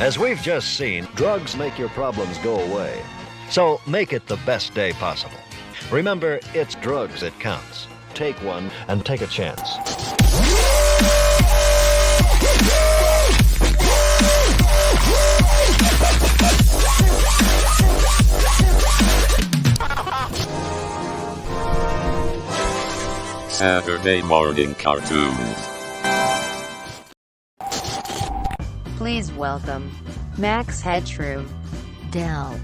As we've just seen, drugs make your problems go away. So make it the best day possible. Remember, it's drugs that counts. Take one and take a chance. Saturday morning cartoons. Please welcome Max Headroom, Del,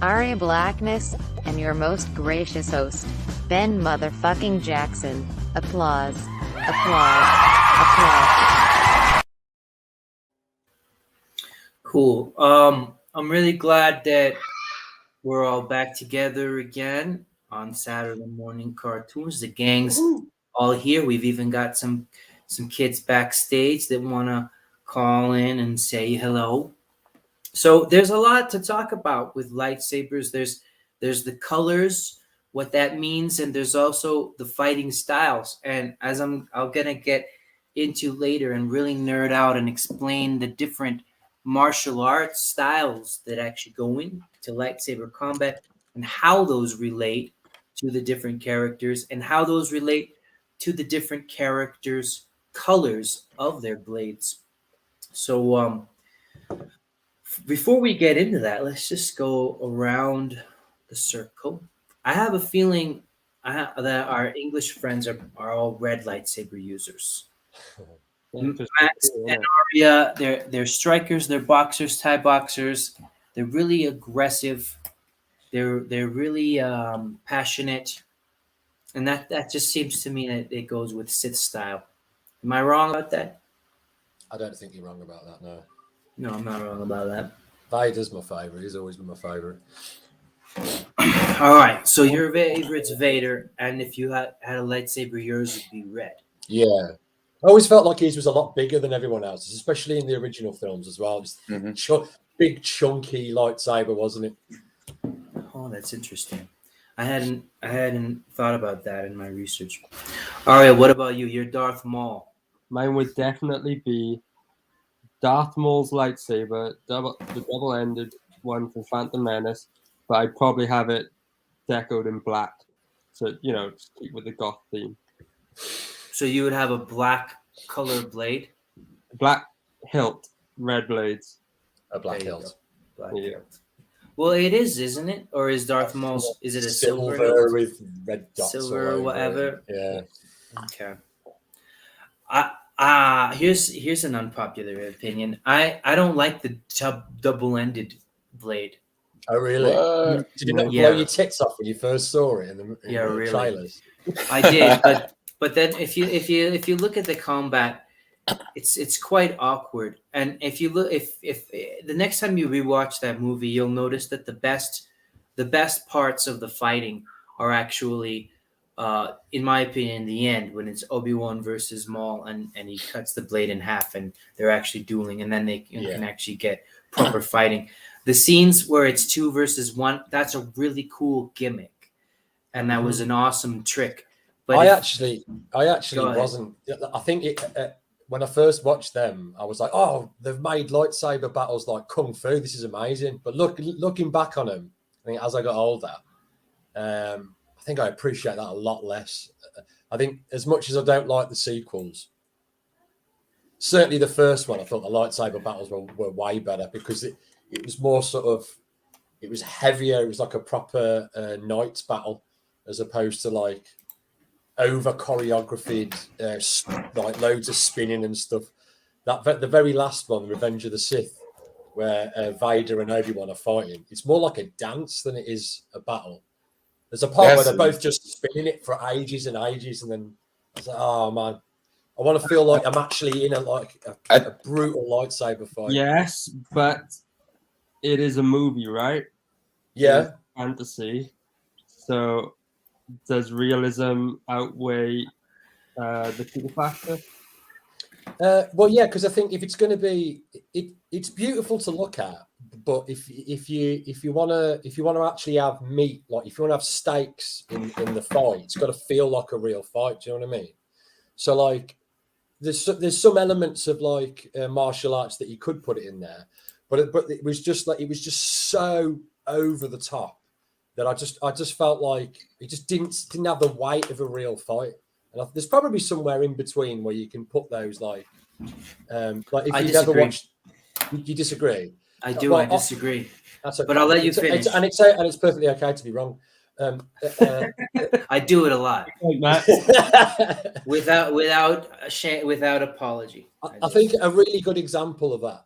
Aria Blackness, and your most gracious host, Ben Motherfucking Jackson. Applause. Applause. Applause. Cool. I'm really glad that we're all back together again on Saturday morning cartoons. The gang's all here. We've even got some kids backstage that want to call in and say hello. So there's a lot to talk about with lightsabers. There's the colors, what that means, and there's also the fighting styles. And as I'm gonna get into later and really nerd out and explain the different martial arts styles that actually go into lightsaber combat and how those relate to the different characters and how those relate to the different characters' colors of their blades. So before we get into that, let's just go around the circle. I have a feeling that our English friends are all red lightsaber users. Max and Arya, they're strikers, they're boxers, Thai boxers. They're really aggressive. They're really passionate, and that just seems to me that it goes with Sith style. Am I wrong about that? I don't think you're wrong about that, no. No, I'm not wrong about that. Vader's my favourite. He's always been my favourite. All right, so your favorite's Vader, and if you had a lightsaber, yours would be red. Yeah. I always felt like his was a lot bigger than everyone else's, especially in the original films as well. Just big, chunky lightsaber, wasn't it? Oh, that's interesting. I hadn't thought about that in my research. Arya, what about you? You're Darth Maul. Mine would definitely be Darth Maul's lightsaber, the double-ended one from Phantom Menace, but I'd probably have it decoed in black. So, just keep with the goth theme. So you would have a black color blade? Black hilt, red blades. A black hilt. Black hilt. Well, it is, isn't it? Or is Darth Maul's, is it a silver hilt? With red dots silver or whatever? Yeah. Okay. Here's an unpopular opinion. I don't like the double-ended blade. Oh, really? Did you not blow your tits off when you first saw it in the trailers? I did, but then if you look at the combat, it's quite awkward. And if you look, if the next time you rewatch that movie, you'll notice that the best parts of the fighting are actually, in my opinion, in the end, when it's Obi-Wan versus Maul and he cuts the blade in half and they're actually dueling, and then they can actually get proper fighting. The scenes where it's 2 versus 1, that's a really cool gimmick, and that was an awesome trick. But I actually wasn't. I think when I first watched them, I was like, "Oh, they've made lightsaber battles like kung fu. This is amazing." But looking back on them, I think as I got older, I think I appreciate that a lot less. I think as much as I don't like the sequels, certainly the first one, I thought the lightsaber battles were way better because it was more sort of, it was heavier. It was like a proper knights battle as opposed to like over choreographed, like loads of spinning and stuff. The very last one, Revenge of the Sith, where Vader and Obi-Wan are fighting, it's more like a dance than it is a battle. There's a part where they're both just spinning it for ages and ages, and then I was like, oh man, I want to feel like I'm actually in a brutal lightsaber fight. Yes, but it is a movie, right? Yeah. It's fantasy. So does realism outweigh the cool factor? Well, yeah, because I think if it's going to be, it's beautiful to look at, but if you want to actually have meat, like if you want to have stakes in the fight, it's got to feel like a real fight. Do you know what I mean? So like there's some elements of like martial arts that you could put it in there, but it was just so over the top that I just felt like it just didn't have the weight of a real fight. And there's probably somewhere in between where you can put those like if you've ever watched. You disagree? I do. I disagree. That's okay. But I'll let you finish. It's perfectly okay to be wrong. I do it a lot without apology. I think a really good example of that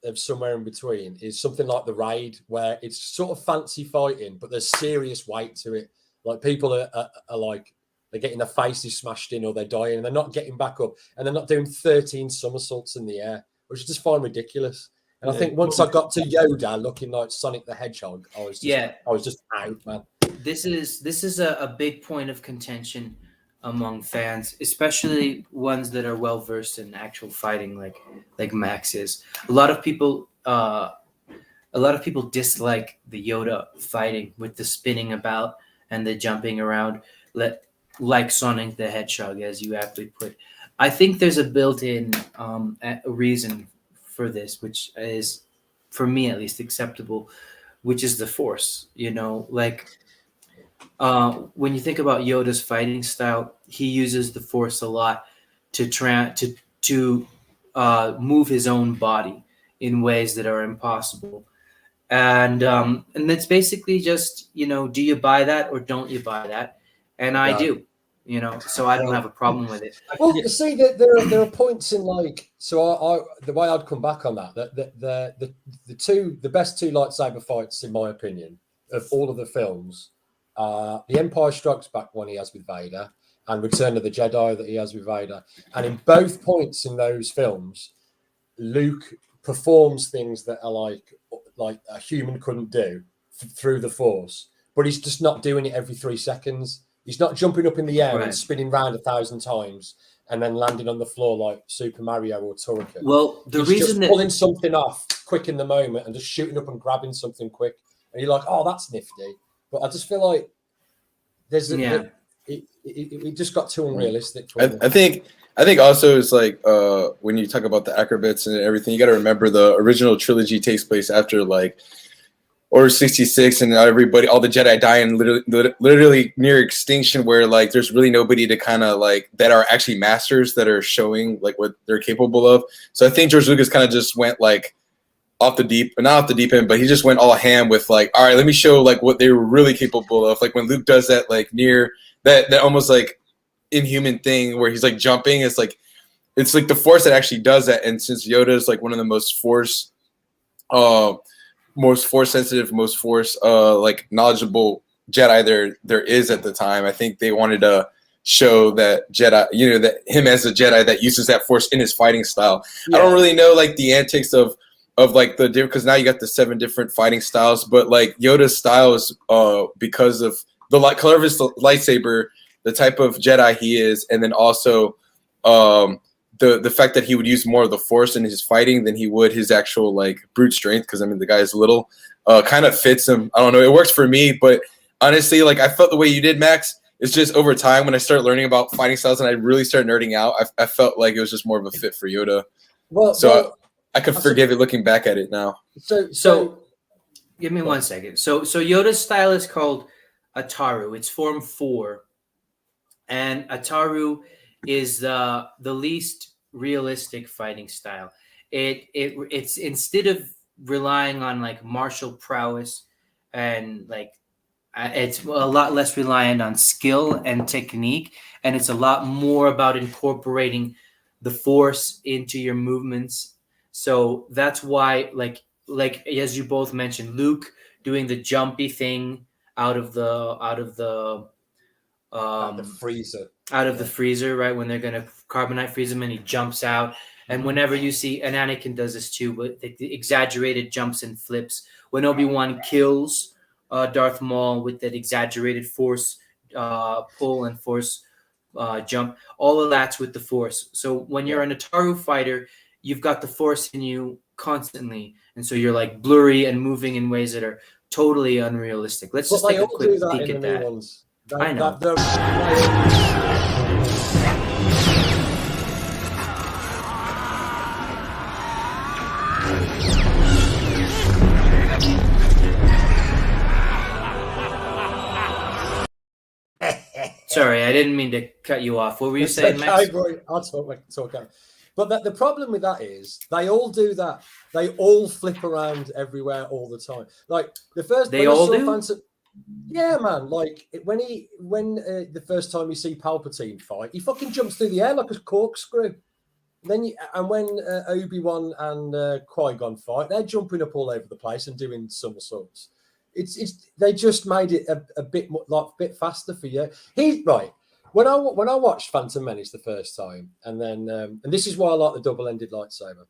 of somewhere in between is something like The Raid, where it's sort of fancy fighting, but there's serious weight to it. Like people are like they're getting their faces smashed in or they're dying and they're not getting back up and they're not doing 13 somersaults in the air, which I just find ridiculous. And I think once I got to Yoda looking like Sonic the Hedgehog, I was just out, man. This is a big point of contention among fans, especially ones that are well versed in actual fighting, like Max is. A lot of people dislike the Yoda fighting with the spinning about and the jumping around, like Sonic the Hedgehog, as you aptly put. I think there's a built-in reason for this, which is, for me at least, acceptable, which is the Force. You know, like when you think about Yoda's fighting style, he uses the Force a lot to move his own body in ways that are impossible. And it's basically just, you know, do you buy that or don't you buy that? And I do. You know, so I don't have a problem with it. Well, you see, there are points in like, so the way I'd come back on that the best two lightsaber fights, in my opinion, of all of the films, are The Empire Strikes Back one he has with Vader and Return of the Jedi that he has with Vader. And in both points in those films, Luke performs things that are like a human couldn't do through the Force, but he's just not doing it every 3 seconds. He's not jumping up in the air and spinning round 1,000 times and then landing on the floor like Super Mario or Turrican. Well, he's just pulling something off quick in the moment and just shooting up and grabbing something quick. And you're like, oh, that's nifty. But I just feel like it just got too unrealistic. I think also it's like when you talk about the acrobats and everything, you got to remember the original trilogy takes place after like Order 66, and all the Jedi die in literally near extinction, where like there's really nobody to kind of like that are actually masters that are showing like what they're capable of. So I think George Lucas kind of just went like not off the deep end, but he just went all ham with like, all right, let me show like what they were really capable of. Like when Luke does that, like near that almost like inhuman thing where he's like jumping, it's like the Force that actually does that. And since Yoda is like one of the most Force sensitive, most Force like knowledgeable Jedi there is at the time, I think they wanted to show that Jedi, you know, that him as a Jedi that uses that Force in his fighting style. Yeah. I don't really know like the antics of like the different, because now you got the 7 different fighting styles, but like Yoda's style is because of the color of his lightsaber, the type of Jedi he is, and then also the fact that he would use more of the Force in his fighting than he would his actual like brute strength, because I mean the guy is little, kind of fits him. I don't know, it works for me, but honestly, like I felt the way you did, Max. It's just over time when I started learning about fighting styles and I really started nerding out, I felt like it was just more of a fit for Yoda. I could forgive it looking back at it now. So give me 1 second. So Yoda's style is called Ataru. It's Form 4, and Ataru is the least realistic fighting style. It's instead of relying on like martial prowess and like it's a lot less reliant on skill and technique, and it's a lot more about incorporating the Force into your movements. So that's why like as you both mentioned, Luke doing the jumpy thing out of the freezer, right, when they're gonna carbonite freeze him and he jumps out. And whenever you see, and Anakin does this too, but the exaggerated jumps and flips. When Obi-Wan kills Darth Maul with that exaggerated Force pull and Force jump, all of that's with the Force. So when you're an Ataru fighter, you've got the Force in you constantly, and so you're like blurry and moving in ways that are totally unrealistic. Let's just take a quick peek at that. I know. Sorry, I didn't mean to cut you off. What were you saying, Max? I'll talk. But the problem with that is they all do that. They all flip around everywhere all the time. Like the first, they all do. Yeah, man. Like when the first time you see Palpatine fight, he fucking jumps through the air like a corkscrew. When Obi-Wan and Qui-Gon fight, they're jumping up all over the place and doing somersaults. They just made it a bit more, like a bit faster for you. He's right. When I watched Phantom Menace the first time, and then and this is why I like the double-ended lightsaber.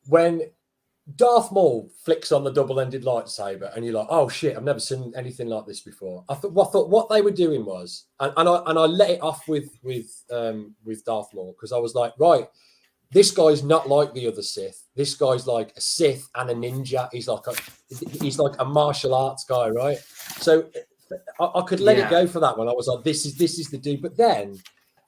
When Darth Maul flicks on the double-ended lightsaber, and you're like, "Oh shit, I've never seen anything like this before." I thought what they were doing was, and I let it off with Darth Maul because I was like, right, this guy's not like the other Sith. This guy's like a Sith and a ninja. He's like a martial arts guy, right? So I could let it go for that one. I was like, this is the dude. But then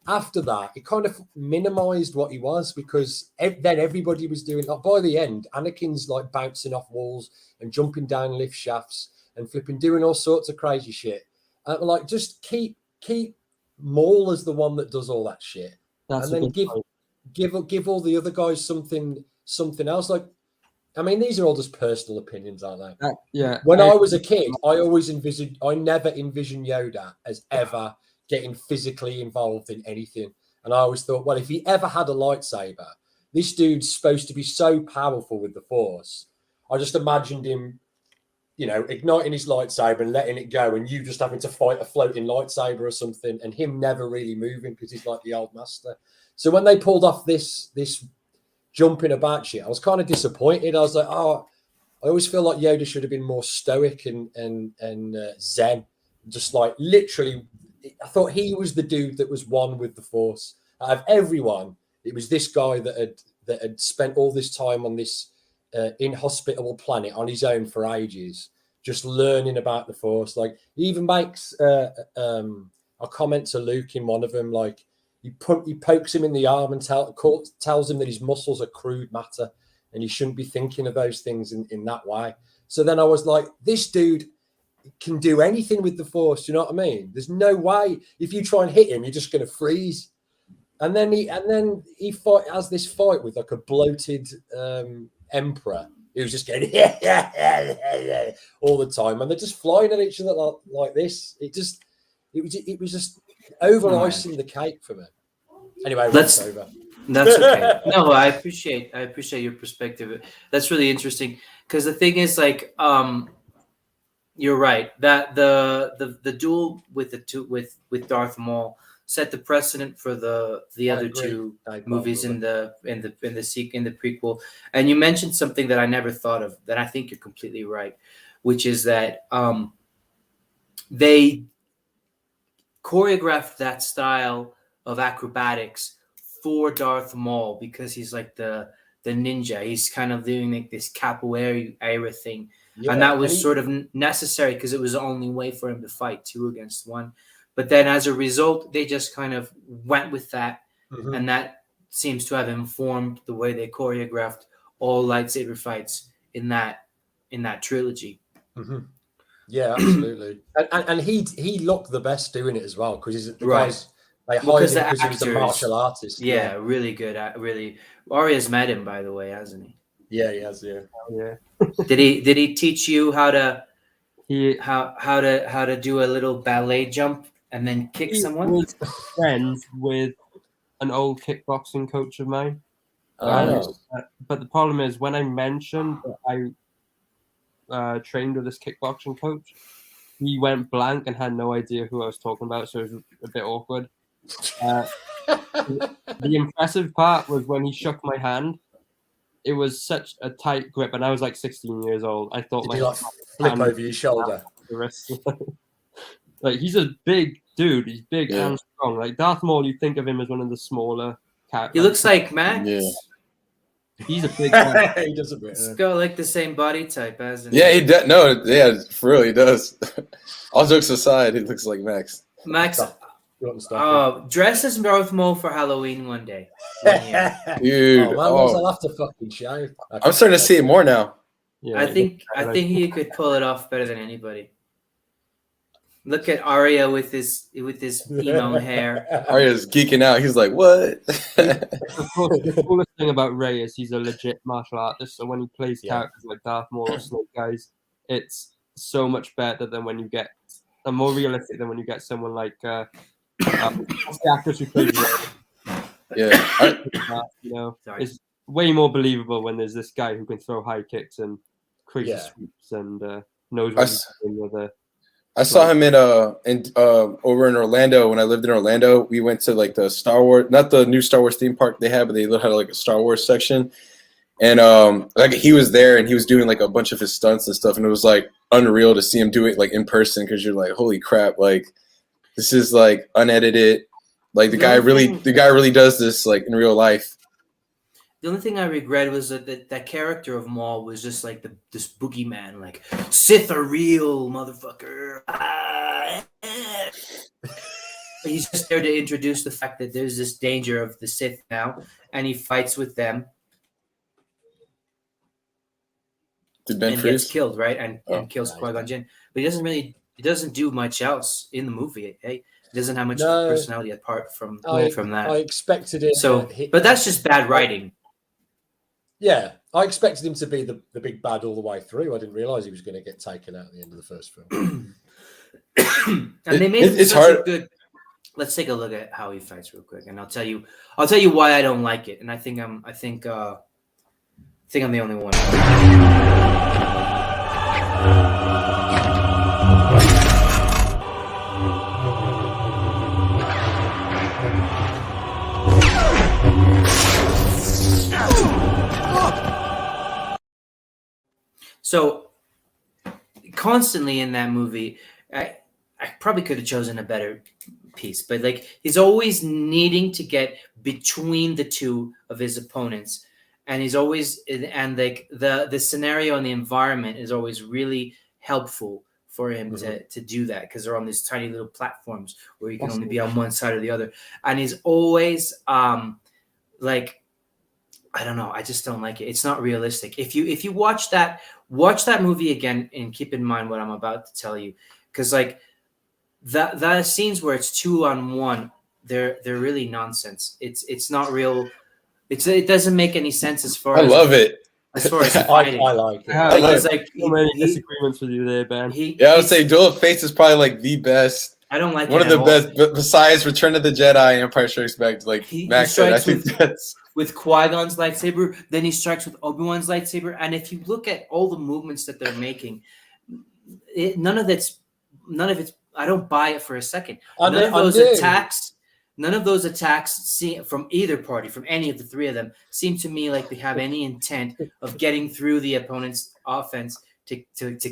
after that, it kind of minimized what he was because then everybody was doing. Like by the end, Anakin's like bouncing off walls and jumping down lift shafts and flipping, doing all sorts of crazy shit. And like, just keep Maul as the one that does all that shit, and then give all the other guys something else. Like, I mean, these are all just personal opinions, aren't they? Yeah. When I was a kid, I never envisioned Yoda as ever getting physically involved in anything. And I always thought, well, if he ever had a lightsaber, this dude's supposed to be so powerful with the Force. I just imagined him, igniting his lightsaber and letting it go, and you just having to fight a floating lightsaber or something, and him never really moving because he's like the old master. So when they pulled off this jumping about shit, I was kind of disappointed. I was like, oh, I always feel like Yoda should have been more stoic and zen. Just like literally, I thought he was the dude that was one with the Force. Out of everyone, it was this guy that had spent all this time on this inhospitable planet on his own for ages, just learning about the Force. Like he even makes a comment to Luke in one of them, like, he pokes him in the arm and tells him that his muscles are crude matter and he shouldn't be thinking of those things in that way. So then I was like, this dude can do anything with the Force. Do you know what I mean? There's no way if you try and hit him, you're just going to freeze. And then he has this fight with like a bloated emperor who's just getting all the time, and they're just flying at each other like this. It was just over icing the cake for me. Anyway, that's over. That's okay. No, I appreciate your perspective. That's really interesting because the thing is, like, you're right that the duel with Darth Maul set the precedent for the other two movies in the prequel. And you mentioned something that I never thought of that I think you're completely right, which is that they choreographed that style of acrobatics for Darth Maul because he's like the ninja. He's kind of doing like this capoeira thing. Yeah, and that was sort of necessary because it was the only way for him to fight 2 against 1. But then as a result, they just kind of went with that. Mm-hmm. And that seems to have informed the way they choreographed all lightsaber fights in that trilogy. Mm-hmm. Yeah, absolutely. and he looked the best doing it as well because he's the right. guys. They hired him because he's a martial artist. Yeah, really good. Really, Arya's met him, by the way, hasn't he? Yeah, he has. Yeah. Did he teach you how to do a little ballet jump and then kick someone? He was friends with an old kickboxing coach of mine. But the problem is when I mentioned that I trained with this kickboxing coach, he went blank and had no idea who I was talking about, so it was a bit awkward. The impressive part was when he shook my hand. It was such a tight grip, and I was like 16 years old. I thought my flip over your shoulder. The rest, like he's a big dude. He's big and strong. Like Darth Maul, you think of him as one of the smaller characters. He looks like Max. Yeah. He's a big guy. He does a bit. He's got like the same body type as. Yeah, he does. No, yeah, for real, he does. All jokes aside, he looks like Max. Dress as Darth Maul for Halloween one day. Dude, I'll have to fucking show. I'm starting to see it more now. Yeah, I think he could pull it off better than anybody. Look at Arya with his emo hair. Arya's geeking out. He's like, "What?" Of course, the coolest thing about Ray is he's a legit martial artist. So when he plays characters like Darth Maul or Snake Eyes, it's so much better than when you get more realistic than when you get someone like the actress who plays Ray. Yeah, it's way more believable when there's this guy who can throw high kicks and crazy sweeps and knows what he's doing with it. I saw him in over in Orlando when I lived in Orlando. We went to like the Star Wars, not the new Star Wars theme park they had, but they had like a Star Wars section. And like he was there and he was doing like a bunch of his stunts and stuff, and it was like unreal to see him do it like in person, because you're like, holy crap, like this is like unedited. Like the guy really does this like in real life. The only thing I regret was that character of Maul was just like this boogeyman, like Sith are real, motherfucker. He's just there to introduce the fact that there's this danger of the Sith now, and he fights with them. Did Ben and freeze? Gets killed, right? And kills Qui-Gon Jinn. But he doesn't do much else in the movie. He doesn't have much personality apart from that. I expected it. So, but that's just bad writing. Yeah, I expected him to be the big bad all the way through. I didn't realize he was going to get taken out at the end of the first film. And they made it hard. Good. Let's take a look at how he fights real quick, and I'll tell you why I don't like it. And I think I'm the only one. So constantly in that movie, I probably could have chosen a better piece, but like he's always needing to get between the two of his opponents, and he's always like the scenario and the environment is always really helpful for him to do that, because they're on these tiny little platforms where you can only be on one side or the other, and he's always like, I don't know, I just don't like it. It's not realistic. If you watch that movie again and keep in mind what I'm about to tell you, because like the scenes where it's 2-on-1, they're really nonsense. It's not real. It doesn't make any sense as far as I love it. As far as fighting. I like it. Yeah, like so many disagreements with you there, Ben. I would say Duel of Fates is probably like the best. I don't like one of the best, besides Return of the Jedi and Empire Strikes Back. Like Max said, I think that's with Qui-Gon's lightsaber. Then he strikes with Obi-Wan's lightsaber, and if you look at all the movements that they're making, none of it's. I don't buy it for a second. None of those attacks from either party, from any of the three of them, seem to me like they have any intent of getting through the opponent's offense to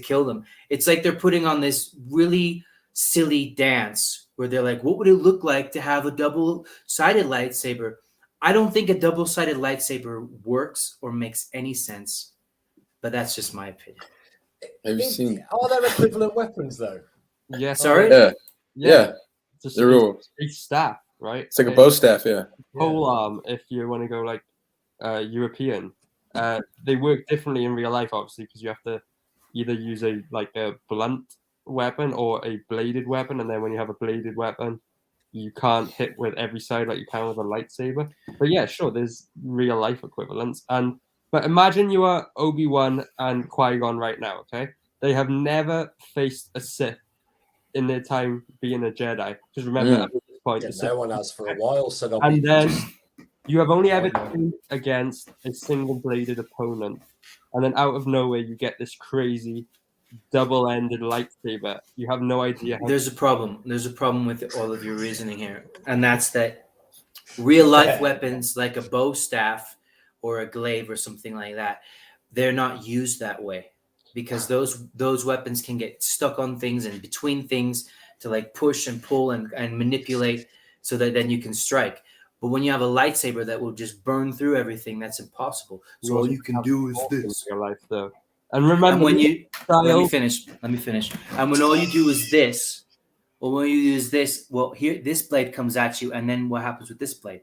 kill them. It's like they're putting on this really silly dance where they're like, what would it look like to have a double-sided lightsaber? I don't think a double-sided lightsaber works or makes any sense, but that's just my opinion. Have you seen? Are there equivalent weapons though? Yeah. Sorry? Yeah. Just the rule. A staff, right? It's like a bow staff, yeah. Pole arm, if you want to go like European. They work differently in real life, obviously, because you have to either use a blunt weapon or a bladed weapon, and then when you have a bladed weapon, you can't hit with every side like you can with a lightsaber. But yeah, sure, there's real life equivalents. But imagine you are Obi-Wan and Qui-Gon right now, okay? They have never faced a Sith in their time being a Jedi. Because remember, at this point, no one has for a while. So and then you have only ever been against a single-bladed opponent, and then out of nowhere you get this crazy double-ended lightsaber. You have no idea. There's a problem. There's a problem with all of your reasoning here, and that's that real-life weapons like a bow staff or a glaive or something like that, they're not used that way. Because those weapons can get stuck on things and between things to like push and pull and manipulate so that then you can strike. But when you have a lightsaber that will just burn through everything, that's impossible. So all you can do is this. Your life, though. And remember, let me finish. And when all you do is this, well, here this blade comes at you, and then what happens with this blade?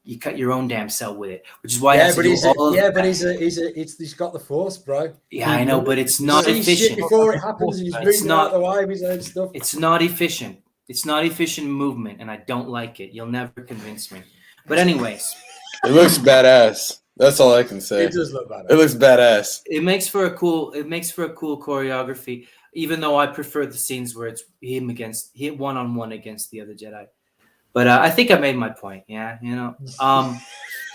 you cut your own damn cell with it, which is why. He's got the Force, bro. Yeah, I know, but it's not efficient. Before it happens, he's moving out of the way of his own stuff. It's not efficient. It's not efficient movement, and I don't like it. You'll never convince me. But anyways, it looks badass. That's all I can say. It does look badass. It looks badass. It makes for a cool choreography. Even though I prefer the scenes where it's him one-on-one against the other Jedi. But I think I made my point. Yeah, you know.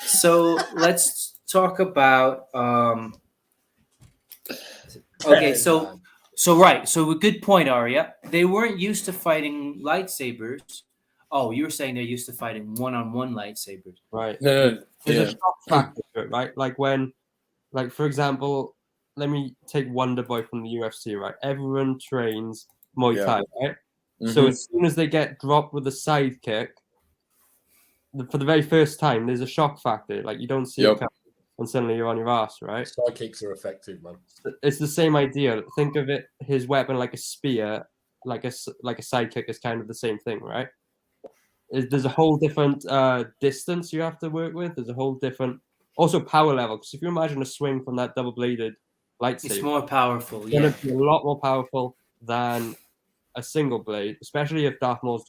So let's talk about. Okay, so a good point, Arya. They weren't used to fighting lightsabers. Oh, you were saying they're used to fighting one-on-one lightsabers, right? No, there's a shock factor to it, right? Like for example, let me take Wonder Boy from the UFC, right? Everyone trains Muay Thai, right? Mm-hmm. So as soon as they get dropped with a sidekick, for the very first time, there's a shock factor. Like you don't see it coming, and suddenly you're on your ass, right? Sidekicks are effective, man. It's the same idea. Think of it, his weapon like a spear, like a sidekick is kind of the same thing, right? There's a whole different distance you have to work with. There's a whole different, also power level. Because if you imagine a swing from that double-bladed lightsaber, it's more powerful. It's going to be a lot more powerful than a single blade, especially if Darth Maul's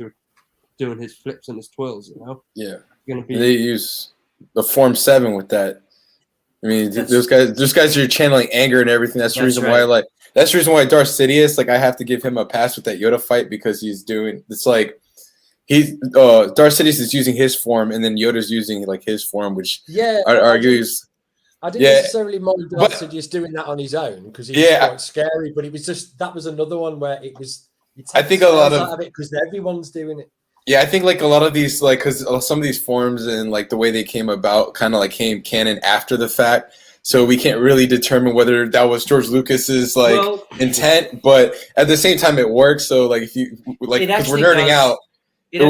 doing his flips and his twirls. You know. Yeah. Going to be. They use the Form 7 with that. I mean, those guys are channeling anger and everything. That's the reason why, that's the reason why Darth Sidious, I have to give him a pass with that Yoda fight because he's doing. It's like. Darth Sidious is using his form, and then Yoda's using his form, which argues. I didn't necessarily mind Darth Sidious doing that on his own because he was quite scary, but it was just that was another one where it was. I think a lot of it because everyone's doing it. Yeah, I think a lot of these because some of these forms and the way they came about kind of came canon after the fact. So we can't really determine whether that was George Lucas's intent, but at the same time it works. So if you because we're nerding out. It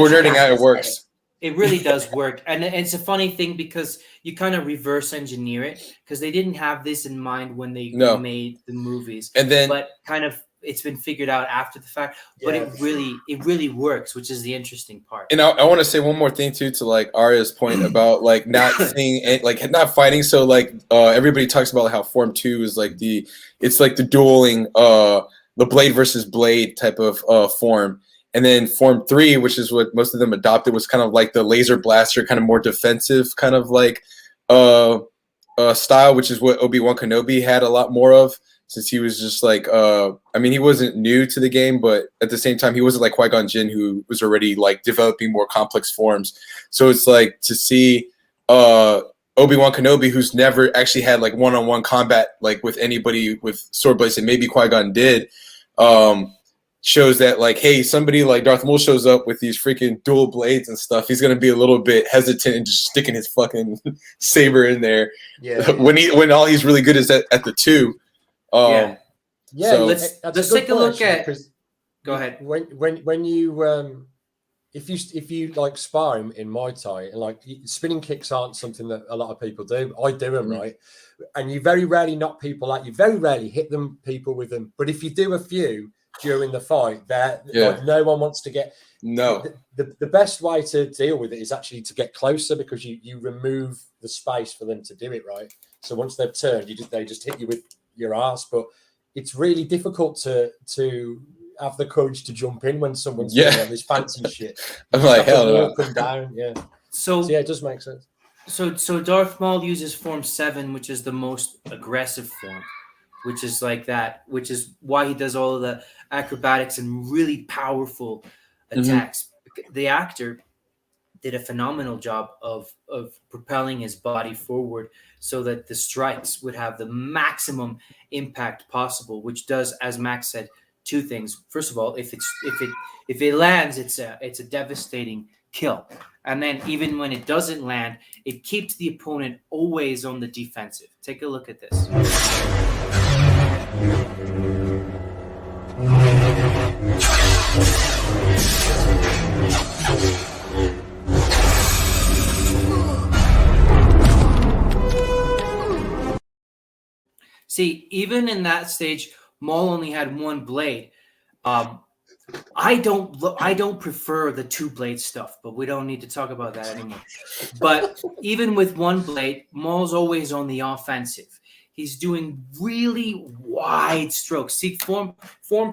works. It really does work. And it's a funny thing because you kind of reverse engineer it because they didn't have this in mind when they made the movies. And then, but kind of it's been figured out after the fact. But it really works, which is the interesting part. And I want to say one more thing too to Arya's point about not seeing not fighting. So everybody talks about how Form 2 is the dueling the blade versus blade type of form. And then Form 3, which is what most of them adopted, was kind of the laser blaster, kind of more defensive kind of style, which is what Obi-Wan Kenobi had a lot more of since he was just he wasn't new to the game, but at the same time, he wasn't like Qui-Gon Jinn, who was already developing more complex forms. So it's to see Obi-Wan Kenobi, who's never actually had one-on-one combat with anybody with sword blades, and maybe Qui-Gon did, shows that hey, somebody like Darth Maul shows up with these freaking dual blades and stuff, he's gonna be a little bit hesitant and just sticking his fucking saber in there. Yeah. When all he's really good is at the 2. So let's take a look at. Go ahead. When you if you spar him in Muay Thai and spinning kicks aren't something that a lot of people do. I do them right, and you very rarely knock people out. You very rarely hit people with them. But if you do a few during the fight, no one wants to get the best way to deal with it is actually to get closer because you remove the space for them to do it right. So once they've turned, they just hit you with your ass. But it's really difficult to have the courage to jump in when someone's doing all this fancy shit. I'm hell no. Up and down, So it does make sense. So Darth Maul uses Form 7, which is the most aggressive form, which is which is why he does all of the acrobatics and really powerful attacks. The actor did a phenomenal job of propelling his body forward so that the strikes would have the maximum impact possible, which does, as Max said, 2 things. First of all, if it lands, it's a devastating kill. And then even when it doesn't land, it keeps the opponent always on the defensive. Take a look at this. See, even in that stage, Maul only had one blade. I don't prefer the 2-blade stuff, but we don't need to talk about that anymore. But even with 1 blade, Maul's always on the offensive. He's doing really wide strokes. See, form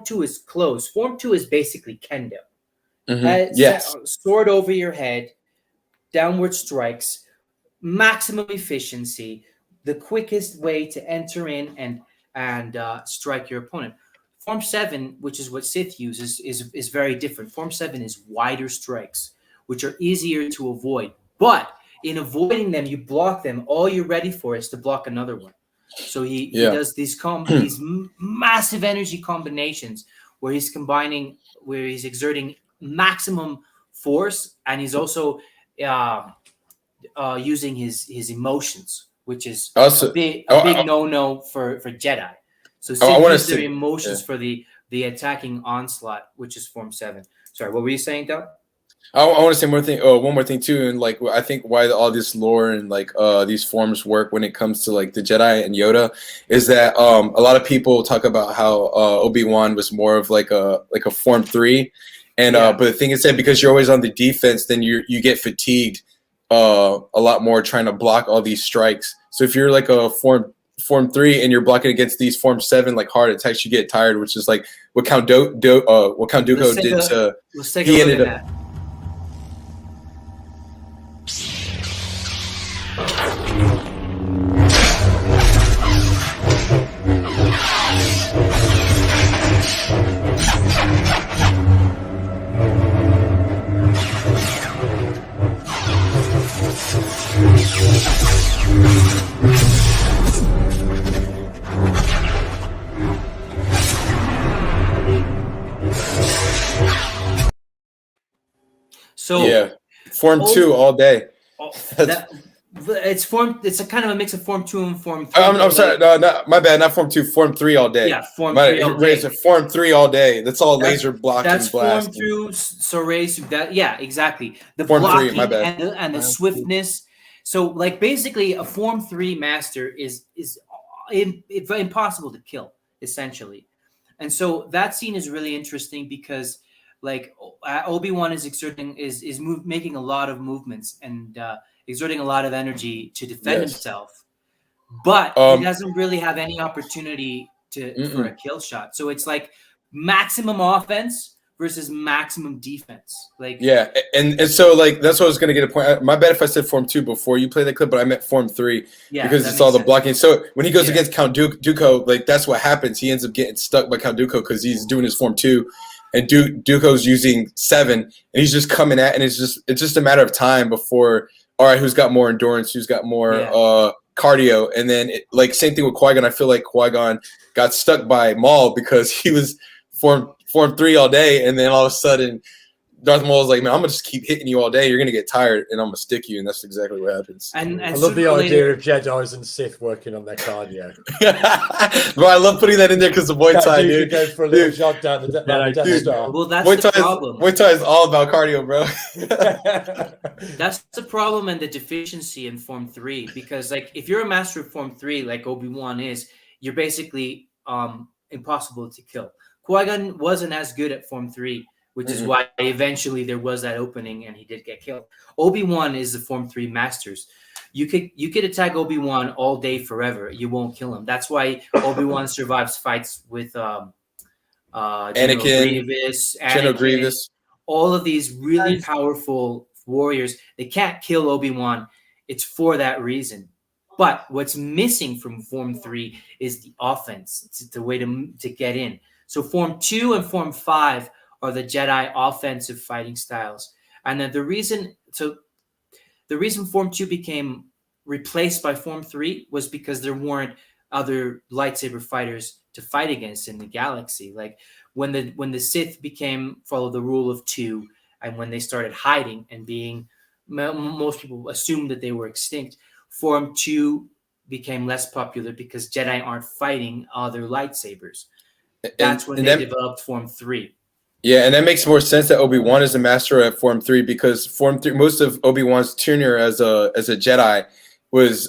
2 is closed. Form 2 is basically kendo. Yes. Sword over your head, downward strikes, maximum efficiency, the quickest way to enter in and strike your opponent. Form 7, which is what Sith uses, is very different. Form 7 is wider strikes, which are easier to avoid. But in avoiding them, you block them. All you're ready for is to block another one. So he does these massive energy combinations where he's exerting maximum force, and he's also using his emotions, which is Also, a big no-no for Jedi. So Sith use their emotions for the attacking onslaught, which is Form 7. Sorry, what were you saying, Doug? I want to say one more thing too, and like I think why all this lore and like these forms work when it comes to like the Jedi and Yoda is that a lot of people talk about how Obi-Wan was more of like a Form 3, and but the thing is that because you're always on the defense, then you get fatigued a lot more trying to block all these strikes. So if you're like a Form 3 and you're blocking against these Form 7 like hard attacks, you get tired, which is like what Count Dooku did to. Let's take a look at that. So yeah, Form 2 all day. It's a kind of a mix of Form 2 and Form 3. I'm sorry, no, my bad, not Form 2, Form 3 all day. Yeah, Form 3 all day. Form 3 all day. That's all laser blocking. That's blast. Form 2, so raise that. Yeah, exactly. The Form blocking 3, my bad. and the swiftness. So, like, basically, a Form 3 master is impossible to kill, essentially. And so that scene is really interesting because, like, Obi-Wan is making a lot of movements and exerting a lot of energy to defend himself, but he doesn't really have any opportunity for a kill shot. So it's like maximum offense versus maximum defense. Like and so like that's what I was gonna get a point. My bad if I said Form 2 before you play the clip, but I meant Form 3 because it's all the blocking. So when he goes against Count Dooku, like that's what happens. He ends up getting stuck by Count Dooku because he's doing his Form 2. And Dooku's using 7, and he's just coming at, and it's just a matter of time before. All right, who's got more endurance? Who's got more cardio? And then like same thing with Qui-Gon. I feel like Qui-Gon got stuck by Maul because he was Form 3 all day, and then all of a sudden Darth Maul was like, "Man, I'm gonna just keep hitting you all day. You're gonna get tired, and I'm gonna stick you." And that's exactly what happens. And I love the idea of Jedi's and Sith working on their cardio. Bro, I love putting that in there because the Muay Thai, dude. Go for a little jog down the Death Star. Well, that's the problem. Muay Thai is all about cardio, bro. That's the problem and the deficiency in Form 3 because, like, if you're a master of Form 3, like Obi-Wan is, you're basically impossible to kill. Qui-Gon wasn't as good at Form 3. Which is why eventually there was that opening and he did get killed. Obi-Wan is the Form 3 masters. You could attack Obi-Wan all day forever. You won't kill him. That's why Obi-Wan survives fights with General Grievous. All of these really powerful warriors. They can't kill Obi-Wan. It's for that reason. But what's missing from Form 3 is the offense. It's the way to get in. So Form 2 and Form 5 are the Jedi offensive fighting styles. And then the reason Form 2 became replaced by Form 3 was because there weren't other lightsaber fighters to fight against in the galaxy. Like when the Sith followed the rule of 2, and when they started hiding and being, most people assumed that they were extinct, Form 2 became less popular because Jedi aren't fighting other lightsabers. That's when they developed Form 3. Yeah, and that makes more sense that Obi-Wan is a master at Form 3 because Form 3, most of Obi-Wan's tenure as a Jedi was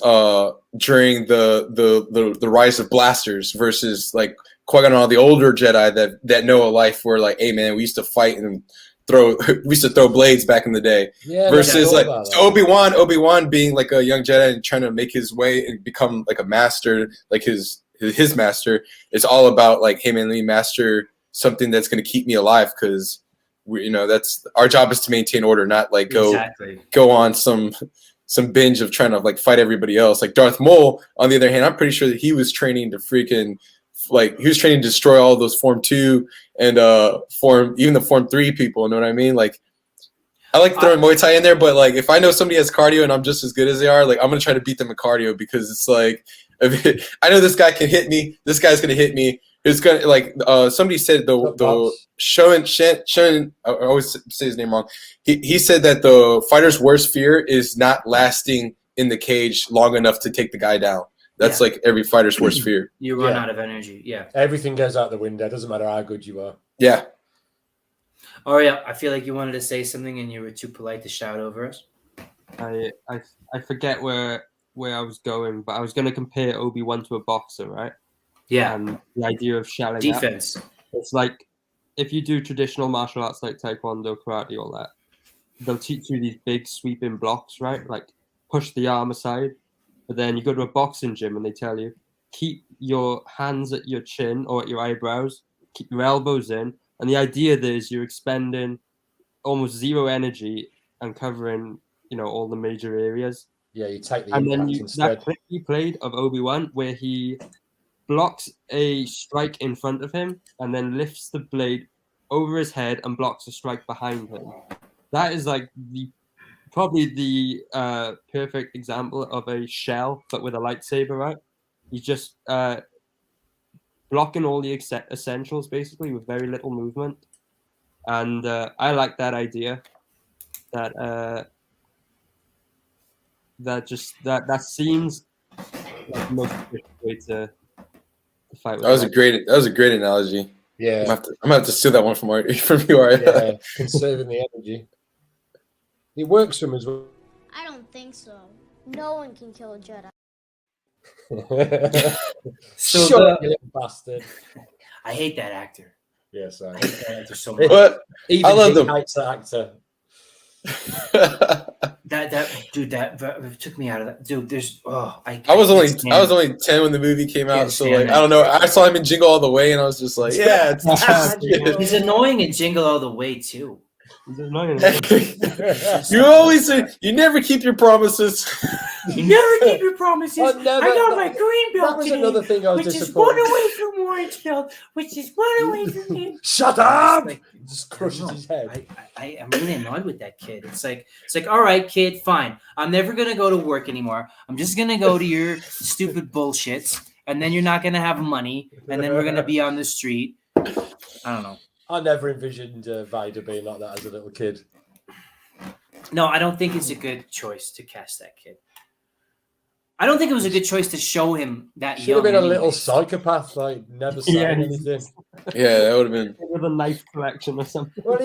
during the rise of blasters versus like Qui-Gon and all the older Jedi that know a life where like, hey man, we used to fight and we used to throw blades back in the day. Yeah, versus like so Obi-Wan being like a young Jedi and trying to make his way and become like a master, like his master. It's all about like, hey man, let me master something that's going to keep me alive, because that's our job is to maintain order, not like go on some binge of trying to like fight everybody else. Like Darth Maul, on the other hand, I'm pretty sure that he was training to destroy all those Form 2 and even the Form 3 people. You know what I mean? Like, I like throwing Muay Thai in there, but like if I know somebody has cardio and I'm just as good as they are, like I'm gonna try to beat them in cardio, because it's like I know this guy can hit me, this guy's gonna hit me. It's gonna like somebody said the Shen, I always say his name wrong. He said that the fighter's worst fear is not lasting in the cage long enough to take the guy down. That's like every fighter's worst fear. You run out of energy. Yeah. Everything goes out the window. It doesn't matter how good you are. Yeah. Aria, I feel like you wanted to say something and you were too polite to shout over us. I forget where I was going, but I was going to compare Obi-Wan to a boxer, right? Yeah. And the idea of shelling defense. It's like if you do traditional martial arts like Taekwondo, karate, all that, they'll teach you these big sweeping blocks, right? Like push the arm aside. But then you go to a boxing gym and they tell you, keep your hands at your chin or at your eyebrows, keep your elbows in. And the idea there is you're expending almost zero energy and covering, all the major areas. Yeah, you take the and impact then instead. That clip he played of Obi-Wan where he blocks a strike in front of him and then lifts the blade over his head and blocks a strike behind him. That is like probably the perfect example of a shell, but with a lightsaber, right? He's just blocking all the essentials basically with very little movement. And I like that idea. That seems like the most efficient way to fight. That was a great analogy. Yeah, I'm gonna have to steal that one from you, Aria. Yeah, conserving the energy. It works for him as well. I don't think so. No one can kill a Jedi. Shut up, you little bastard. I hate that actor. Yes, I hate that actor so much. But even I love he them. hates that actor. That took me out of that. Dude, I was only 10 when the movie came out, so like I don't know. I saw him in Jingle All the Way, and I was just like, yeah, he's annoying in Jingle All the Way too. You always say you never keep your promises. You never keep your promises. I got my green belt That was today, another thing I was which is disappointed. 1 away from orange belt, which is 1 away from him. Shut up! Just crushes his head. I'm really annoyed with that kid. It's like, all right, kid, fine. I'm never gonna go to work anymore. I'm just gonna go to your stupid bullshit, and then you're not gonna have money, and then we're gonna be on the street. I don't know. I never envisioned Vader being like that as a little kid. No, I don't think it's a good choice to cast that kid. I don't think it was a good choice to show him that Should young. have been a little psychopath, like never saying anything. Yeah, that would have been with a knife collection or something. Well,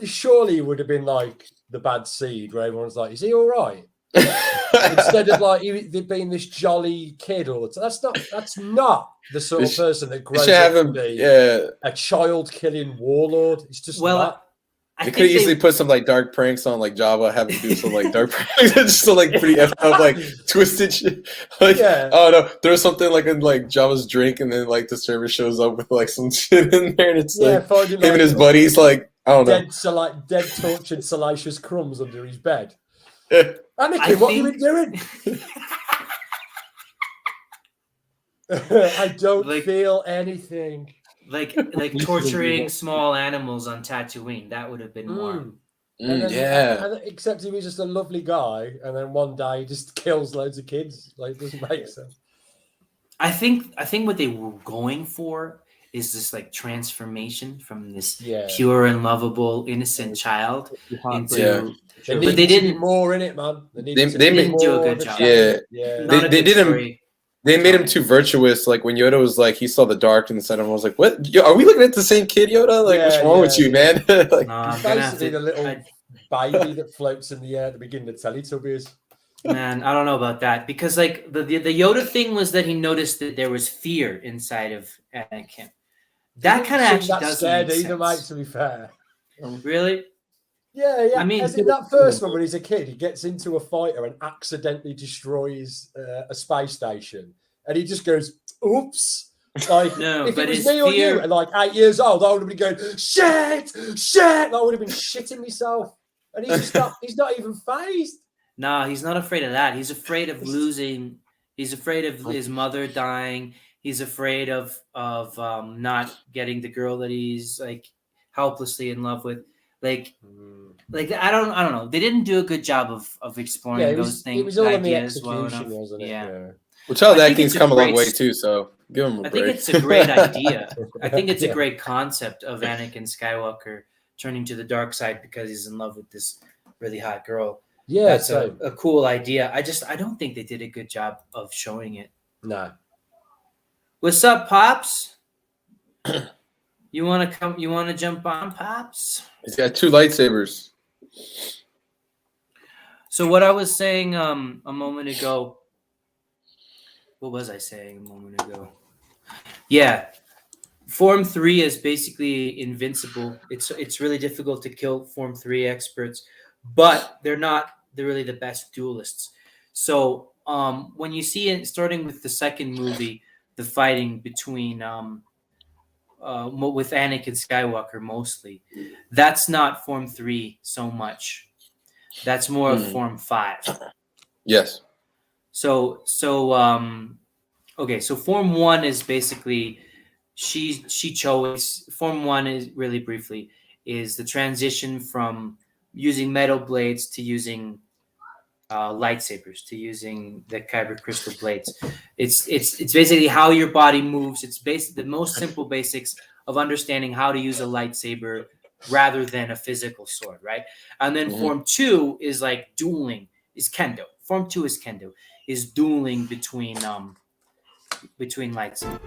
surely he would have been like the bad seed, where everyone's like, "Is he all right?" Instead of like being this jolly kid all the time. That's not the sort of person that grows up to be a child-killing warlord. It's just not. They could easily put some like dark pranks on like Jabba, have him do some like dark pranks, just so like pretty effed up, like twisted shit. Like oh no, there's something like in like Jabba's drink, and then like the server shows up with like some shit in there, and it's like him and his buddies, like I don't know, dead tortured salacious crumbs under his bed. Anakin, what are you doing? I don't feel anything. Like torturing small animals on Tatooine. That would have been more. Except he was just a lovely guy, and then one day he just kills loads of kids. Like, it doesn't make sense. I think what they were going for is this like transformation from this pure and lovable innocent child into. But they didn't more in it, man. They didn't do a good job. Yeah. They didn't. They made him too virtuous. Like when Yoda was like, he saw the dark inside him. I was like, "What? Are we looking at the same kid, Yoda? Like, what's wrong with you, man?" Like, he's basically the little baby that floats in the air at the beginning of Teletubbies. Man, I don't know about that because like the Yoda thing was that he noticed that there was fear inside of Anakin. That kind of actually doesn't make sense. Either, mate, to be fair. Really? Yeah. I mean, as in that first one when he's a kid, he gets into a fighter and accidentally destroys a space station, and he just goes, "Oops." Like, no, if but it was was me or fear... you at like 8 years old, I would have been going, "Shit, shit!" I would have been shitting myself, and he's not even phased. No, he's not afraid of that. He's afraid of losing. He's afraid of his mother dying. He's afraid of not getting the girl that he's like helplessly in love with. Like I don't know. They didn't do a good job of exploring those things. It was all in the ideas execution, wasn't it? Yeah. Well, child acting's come a long way too, so give him a break. I think it's a great idea. I think it's a great concept of Anakin Skywalker turning to the dark side because he's in love with this really hot girl. Yeah, that's a cool idea. I don't think they did a good job of showing it. No. What's up, Pops? You want to come? You want to jump on, Pops? He's got 2 lightsabers. So what I was saying a moment ago. What was I saying a moment ago? Yeah, Form 3 is basically invincible. It's really difficult to kill Form 3 experts, but they're really the best duelists. So when you see it, starting with the second movie, the fighting between with Anakin Skywalker mostly, that's not Form 3 so much. That's more of Form 5. Yes. So Form 1 is basically she chose. Form 1 is really briefly is the transition from using metal blades to using lightsabers, to using the kyber crystal blades. It's basically how your body moves. It's basically the most simple basics of understanding how to use a lightsaber rather than a physical sword, right? And then Form 2 is like dueling, is kendo. Form 2 is kendo, is dueling between lightsabers.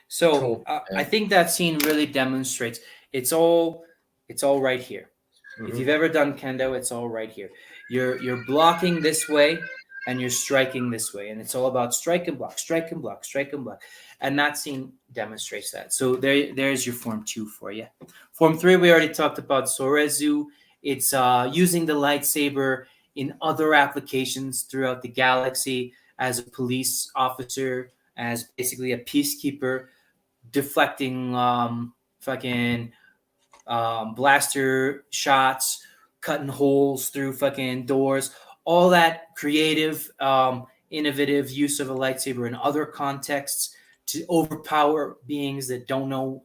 So cool. I think that scene really demonstrates it's all right here. If you've ever done kendo, it's all right here. You're blocking this way and you're striking this way, and it's all about strike and block, strike and block, strike and block. And that scene demonstrates that. So there's your Form 2 for you. Form 3, we already talked about Sorezu. It's using the lightsaber in other applications throughout the galaxy as a police officer, as basically a peacekeeper, deflecting blaster shots, cutting holes through fucking doors, all that creative, innovative use of a lightsaber in other contexts to overpower beings that don't know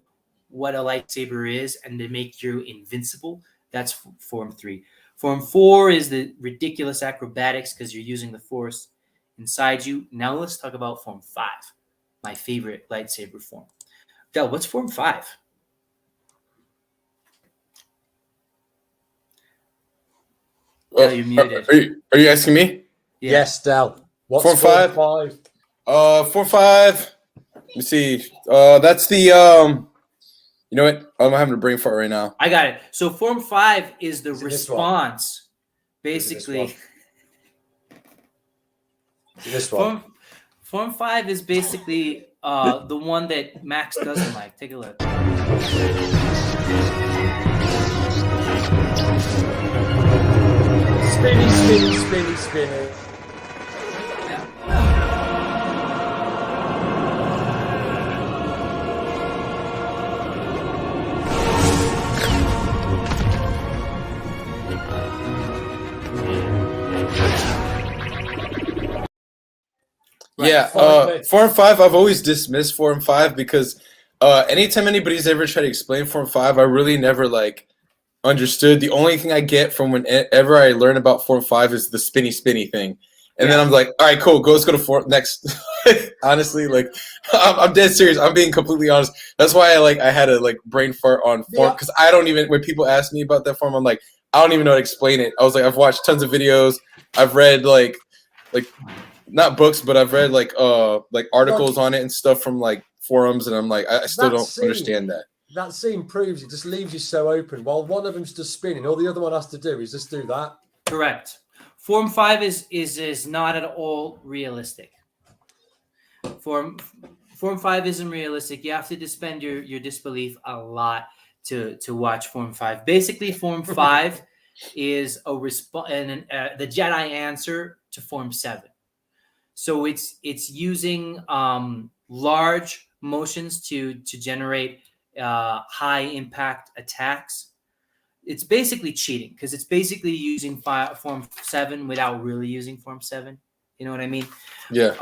what a lightsaber is and to make you invincible. That's Form 3. Form 4 is the ridiculous acrobatics because you're using the Force inside you. Now let's talk about Form 5, my favorite lightsaber form. Del, what's Form 5? Del, you're muted. Are you asking me? Yeah. Yes, Del. What's Form 5? Form 5. Let me see. That's the you know what? I'm having a brain fart right now. I got it. So Form 5 is the response, basically. This one. Form 5 is basically the one that Max doesn't like. Take a look. Spinning. Right. Yeah, Form 5, I've always dismissed Form 5 because anytime anybody's ever tried to explain Form 5, I really never understood. The only thing I get from whenever I learn about Form 5 is the spinny thing. And then I'm like, all right, cool. Let's go to Form next. Honestly, like I'm dead serious. I'm being completely honest. That's why I had a brain fart on Form, because I don't even, when people ask me about that Form, I'm like, I don't even know how to explain it. I was like, I've watched tons of videos. I've read like not books, but I've read articles on it and stuff from forums, and I'm like, I still don't understand that. That scene proves it just leaves you so open. While one of them's just spinning, all the other one has to do is just do that. Correct. Form 5 is not at all realistic. Form 5 isn't realistic. You have to suspend your disbelief a lot to watch Form 5. Basically, Form 5 is a the Jedi answer to Form 7. So it's using large motions to generate high impact attacks. It's basically cheating because it's basically using Form 7 without really using Form 7. You know what I mean? Yeah.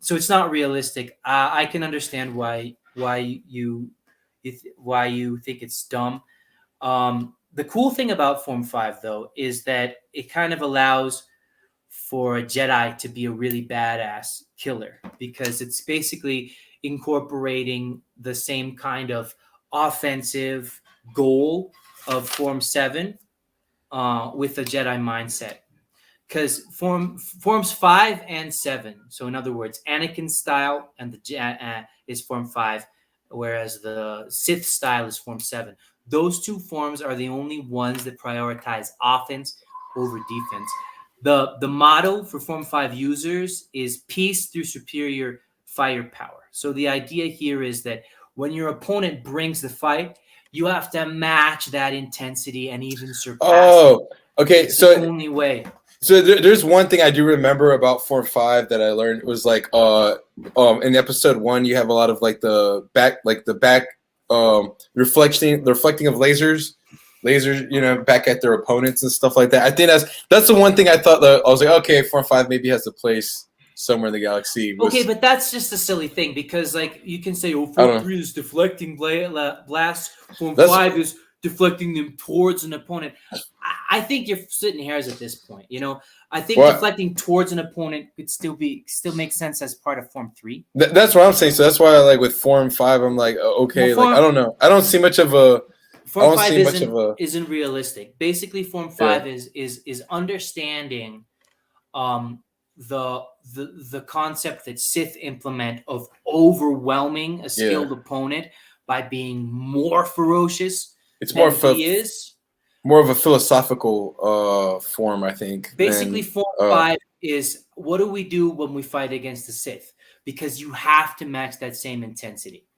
So it's not realistic. I can understand why you think it's dumb. The cool thing about Form 5 though is that it kind of allows for a Jedi to be a really badass killer, because it's basically incorporating the same kind of offensive goal of Form 7 with a Jedi mindset. Because Forms 5 and 7, so in other words, Anakin's style and the is Form 5, whereas the Sith style is Form 7. Those two forms are the only ones that prioritize offense over defense. The motto for Form 5 users is peace through superior firepower. So the idea here is that when your opponent brings the fight, you have to match that intensity and even surpass it. Okay. It's the only way. So there's one thing I do remember about Form 5 that I learned. It was in episode 1, you have a lot of the back reflecting of lasers, back at their opponents and stuff like that. I think that's the one thing I thought that I was like, okay, Form 5 maybe has a place somewhere in the galaxy. Okay, but that's just a silly thing, because you can say, Form 3 is deflecting blasts, Form 5 is deflecting them towards an opponent. I think you're splitting hairs at this point. I think deflecting towards an opponent could still make sense as part of Form 3. That's what I'm saying. So that's why with Form 5, I'm like, okay, I don't know. I don't see much of a. Form 5 isn't realistic. Basically, Form 5 is understanding the concept that Sith implement of overwhelming a skilled opponent by being more ferocious. It's more of a philosophical form, I think. Basically, Form 5 is, what do we do when we fight against the Sith? Because you have to match that same intensity.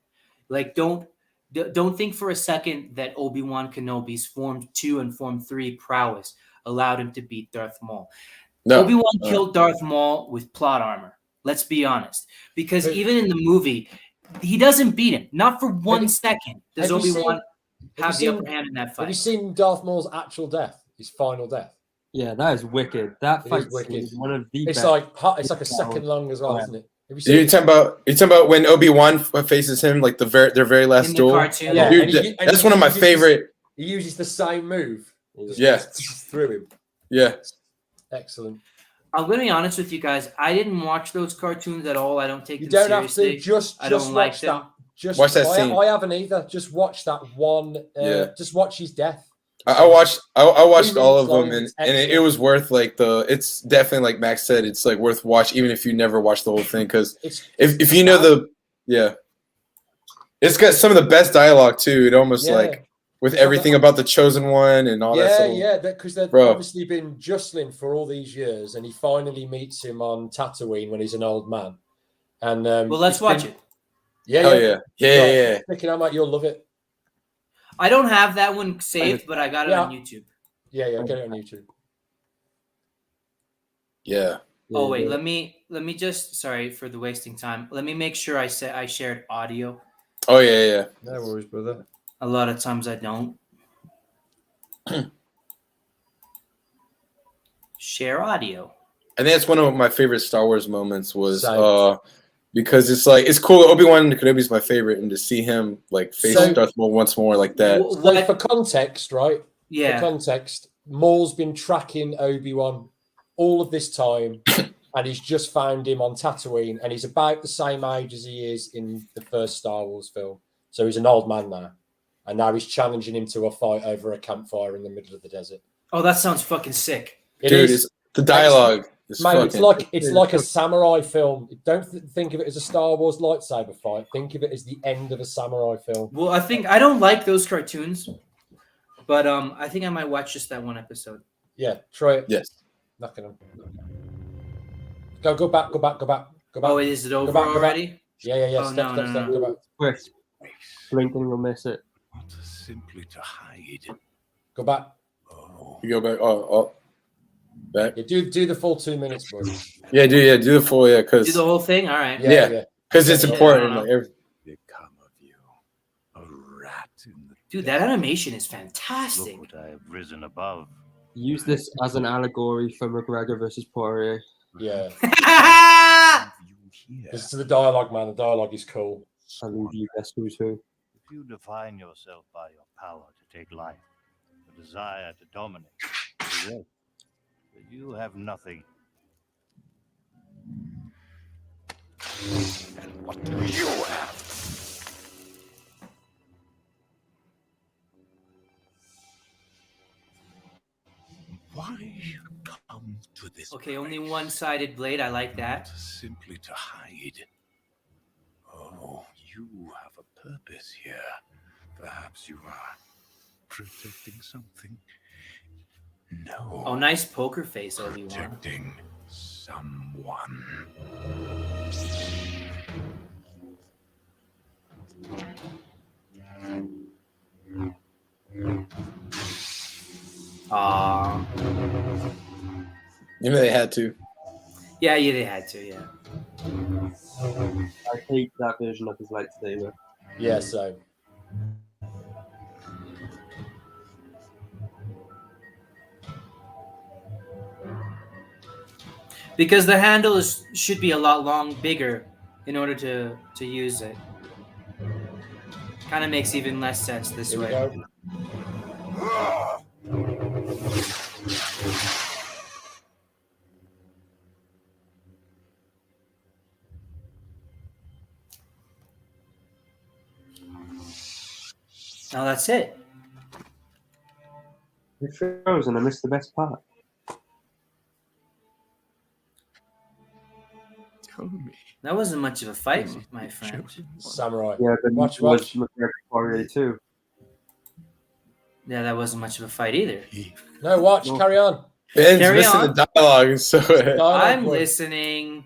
Don't think for a second that Obi-Wan Kenobi's Form 2 and Form 3 prowess allowed him to beat Darth Maul. No, Obi-Wan killed Darth Maul with plot armor. Let's be honest. Because even in the movie, he doesn't beat him. Not for 1 second does Obi-Wan have the upper hand in that fight. Have you seen Darth Maul's actual death? His final death? Yeah, that is wicked. That fight is one of the best. It's like a second long as well, isn't it? You're talking about when Obi-Wan faces him, their very last duel. Cartoon. Yeah, dude, that's one of my favorite. He uses the same move. Just through him. Yeah. Excellent. I'm going to be honest with you guys. I didn't watch those cartoons at all. I don't take them You seriously. don't have to. Just I don't watch them. Just watch that scene. I haven't either. Just watch that one. Just watch his death. I watched all of them, and it was worth it's definitely, like Max said, it's worth watch even if you never watch the whole thing, because if you know it's got some of the best dialogue too. It almost with everything about the Chosen One and all that. Because they've obviously been jostling for all these years, and he finally meets him on Tatooine when he's an old man. And let's watch it. Yeah. Pick it out, mate. You'll love it. I don't have that one saved, but I got it on YouTube. Yeah, get it on YouTube. Yeah. Oh wait, let me just, sorry for the wasting time. Let me make sure I shared audio. Oh yeah. No worries, brother. A lot of times I don't. Share audio. I think that's one of my favorite Star Wars moments was because it's cool. Obi-Wan Kenobi is my favorite, and to see him face Darth Maul once more like that. For context, right? Yeah. For context, Maul's been tracking Obi-Wan all of this time, and he's just found him on Tatooine, and he's about the same age as he is in the first Star Wars film. So he's an old man now. And now he's challenging him to a fight over a campfire in the middle of the desert. Oh, that sounds fucking sick. The dialogue is mate, fucking... it's like a samurai film. Don't think of it as a Star Wars lightsaber fight. Think of it as the end of a samurai film. Well, I don't like those cartoons, but I think I might watch just that one episode. Yeah, try it. Yes. Knocking on. Go back. Oh, is it over already? Yeah. Oh, Step. Go back. Quick. Blink and you'll miss it. Simply to hide. Go back. You go back. Oh. Back. Yeah, do the full 2 minutes, bro. Yeah, do the full, because... Do the whole thing? All right. Yeah. Because it's important. Become of you. A rat in the... Dude, that animation is fantastic. Look what I have risen above. Use this as an allegory for McGregor versus Poirier. Yeah. You here. This is the dialogue, man. The dialogue is cool. I'll leave you guess who's who. If you define yourself by your power to take life, the desire to dominate, the rest, then you have nothing. And what do you have? Why come to this? Okay, only one-sided blade. I like that. Simply to hide. Oh, you have a purpose here. Perhaps you are protecting something. No. Oh, nice poker face, Obi-Wan. Protecting someone. Aww. You know they had to. Yeah, they had to, yeah. I hate that version of his lightsaber. Yeah, so. Because the handle should be a lot bigger in order to use it. Kind of makes even less sense this Here we way. go. Now that's it. It froze and I missed the best part. Tell me. That wasn't much of a fight, my friend. Samurai. Yeah, but Watch. was McGregor Poirier too. Yeah, that wasn't much of a fight either. No, watch. No. Carry on. Ben's Carry missing on. the dialogue. So Dialogue, I'm boy. listening.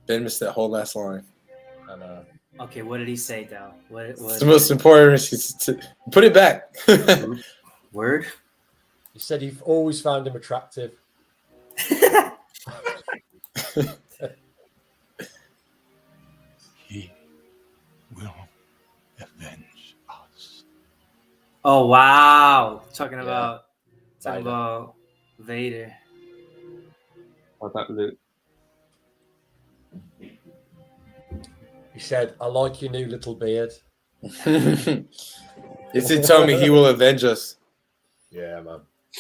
Ben missed that whole last line. I know. Okay, what did he say, Dal? What It's the most important. Put it back. word? He said you've always found him attractive. He will avenge us. Oh wow! Talking Yeah. about Vader. Vader. What about Luke? He said, I like your new little beard. It's he told me he will avenge us. Yeah, man.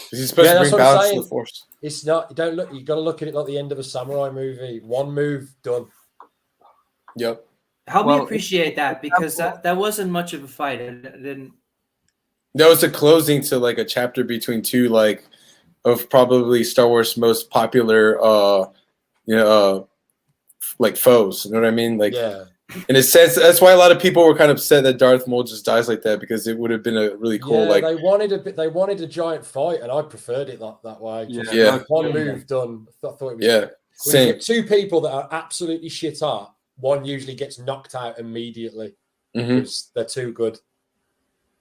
He's supposed Yeah, to that's bring what I'm balance to saying. the force. It's not, don't look, you got to look at it like the end of a samurai movie. One move, done. Yep. Help Well, me appreciate that because that wasn't much of a fight. It didn't. That was a closing to like a chapter between two like of probably Star Wars most popular like foes. You know what I mean? Like Yeah. in a sense, that's why a lot of people were kind of upset that Darth Maul just dies like that because it would have been a really cool Yeah, like they wanted a giant fight, and I preferred it that way. Just Yeah. like one move done. I thought it was yeah, When you same. get two people that are absolutely shit at, one usually gets knocked out immediately Mhm. because they're too good.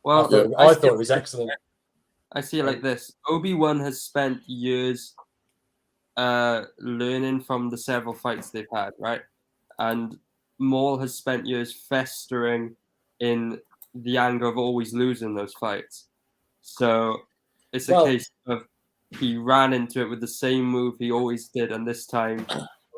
Well, I thought it was excellent. I see it like this. Obi-Wan has spent years learning from the several fights they've had, right? And Maul has spent years festering in the anger of always losing those fights. So it's a Well- case of he ran into it with the same move he always did, and this time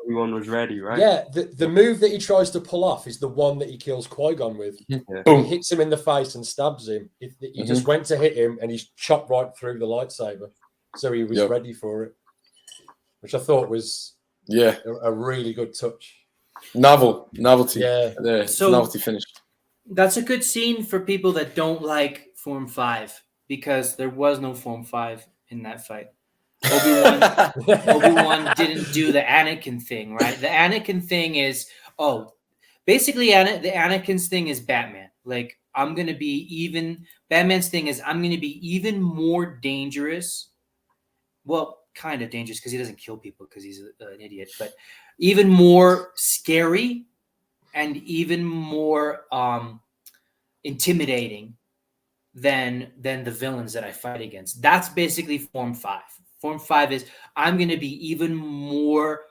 everyone was ready, right? Yeah, the move that he tries to pull off is the one that he kills Qui-Gon with. Yeah. He hits him in the face and stabs him. He just went to hit him and he's chopped right through the lightsaber. So he was ready for it, which I thought was a really good touch. Novelty. Yeah. So novelty finish. That's a good scene for people that don't like Form 5 because there was no Form 5 in that fight. Obi-Wan didn't do the Anakin thing, right? The Anakin thing is, basically the Anakin's thing is Batman. Like, Batman's thing is I'm going to be even more dangerous. Well, kind of dangerous because he doesn't kill people because he's an idiot, but even more scary and even more intimidating than the villains that I fight against. That's basically Form 5. Form 5 is I'm going to be even more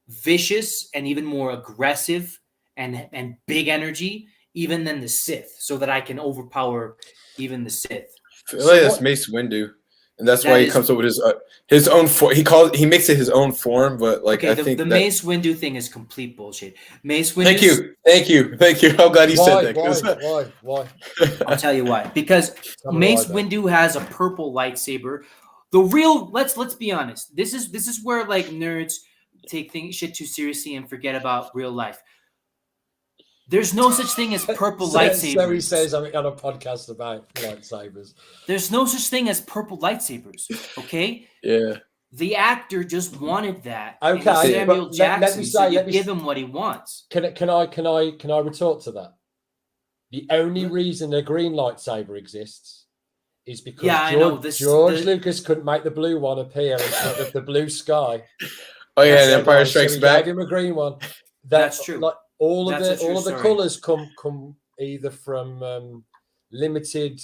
vicious and even more aggressive and big energy even than the Sith, so that I can overpower even the Sith. I feel like that's Mace Windu. And that's why he comes up with his own form. He makes it his own form, but like I think the Mace Windu thing is complete bullshit. Mace Windu. Thank you. I'm glad you said that. Why? I'll tell you why. Because Mace Windu has a purple lightsaber. The real let's be honest. This is where like nerds take shit too seriously and forget about real life. There's no such thing as purple lightsabers. So he says on a podcast about lightsabers. There's no such thing as purple lightsabers. Okay. Yeah. The actor just wanted that. Okay. Samuel Jackson. Give him what he wants. Can I retort to that? The only reason a green lightsaber exists is because George Lucas couldn't make the blue one appear in front of the blue sky. Oh yeah, the Empire Strikes Back. Gave him a green one. That's true. Like, all of the colours come either from limited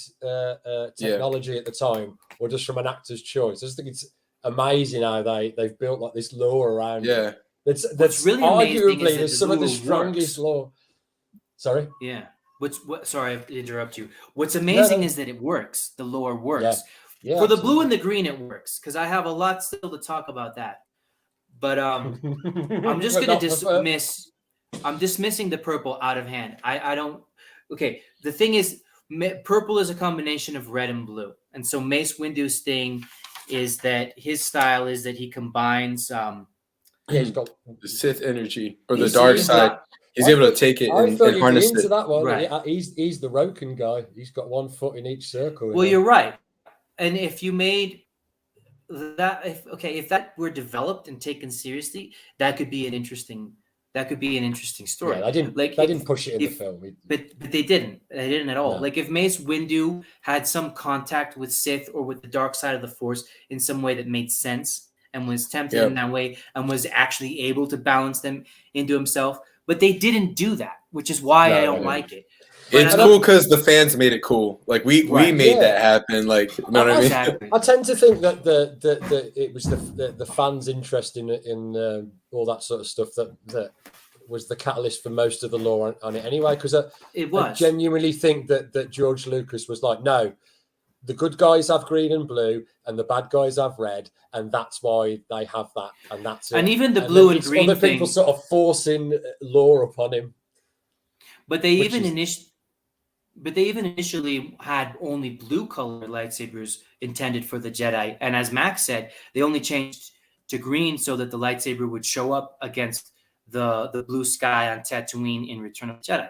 technology at the time or just from an actor's choice. I just think it's amazing how they've built like this lore around it. That's really arguably is some of the strongest lore. Sorry? Yeah. Sorry, I have to interrupt you. What's amazing is that it works. The lore works. Yeah, for the blue and the green, it works because I have a lot still to talk about that. But I'm just going to I'm dismissing the purple out of hand. I don't. Okay, the thing is, purple is a combination of red and blue, and so Mace Windu's thing is that his style is that he combines. He's got the Sith energy or the dark side. He's able to take it and harness it. That one. Right. He's the Roken guy. He's got one foot in each circle. Well, you're right, and if you made that, if that were developed and taken seriously, that could be an interesting. That could be an interesting story. Yeah, they didn't push it in the film. But they didn't. They didn't at all. No. Like if Mace Windu had some contact with Sith or with the dark side of the Force in some way that made sense and was tempted in that way and was actually able to balance them into himself. But they didn't do that, which is why I don't like it. It's cool because the fans made it cool. Like we made that happen. Like you know what I mean? Exactly. I tend to think that it was the fans' interest in all that sort of stuff that was the catalyst for most of the lore on it anyway. Because I genuinely think that George Lucas was like, no, the good guys have green and blue, and the bad guys have red, and that's why they have that, and that's it. And even the blue and green other people sort of forcing lore upon him. But they even initially had only blue color lightsabers intended for the Jedi. And as Max said, they only changed to green so that the lightsaber would show up against the blue sky on Tatooine in Return of the Jedi.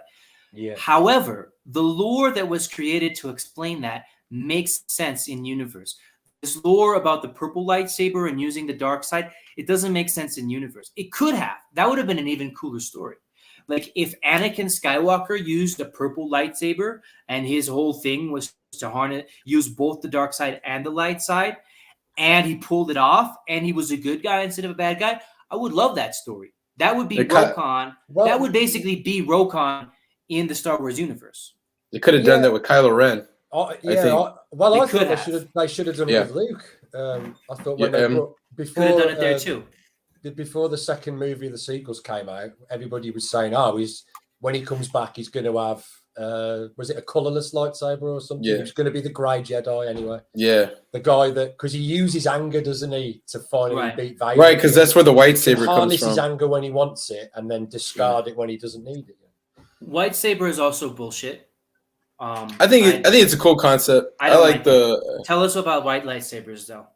Yeah. However, the lore that was created to explain that makes sense in universe. This lore about the purple lightsaber and using the dark side, it doesn't make sense in universe. It could have. That would have been an even cooler story. Like if Anakin Skywalker used a purple lightsaber and his whole thing was to use both the dark side and the light side, and he pulled it off and he was a good guy instead of a bad guy, I would love that story. That would be Rokan. That would basically be Rokan in the Star Wars universe. They could have done that with Kylo Ren. I thought they should have done it with Luke. I thought when before could have done it there too. Before the second movie, the sequels came out, everybody was saying, when he comes back, he's going to have was it a colorless lightsaber or something? Yeah. It's going to be the Grey Jedi anyway. Yeah. The guy that, because he uses anger, doesn't he, to finally beat Vader. Right, because that's where the lightsaber comes harness from. his anger when he wants it, and then discard it when he doesn't need it. Lightsaber is also bullshit. I think it's a cool concept. I like the. Tell us about white lightsabers, though.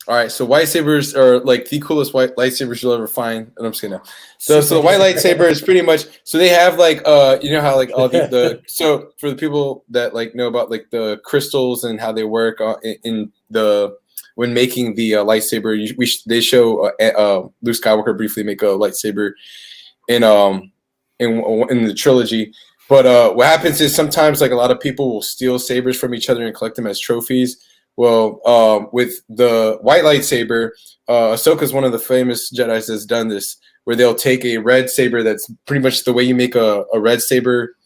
All right, so white sabers are like the coolest white lightsabers you'll ever find, and I'm just gonna. So the white lightsaber is pretty much. So they have like you know how like all the so for the people that like know about like the crystals and how they work in the when making the lightsaber, they show Luke Skywalker briefly make a lightsaber in the trilogy. But what happens is sometimes like a lot of people will steal sabers from each other and collect them as trophies. Well, with the white lightsaber, Ahsoka is one of the famous Jedis that's done this, where they'll take a red saber that's pretty much the way you make a red saber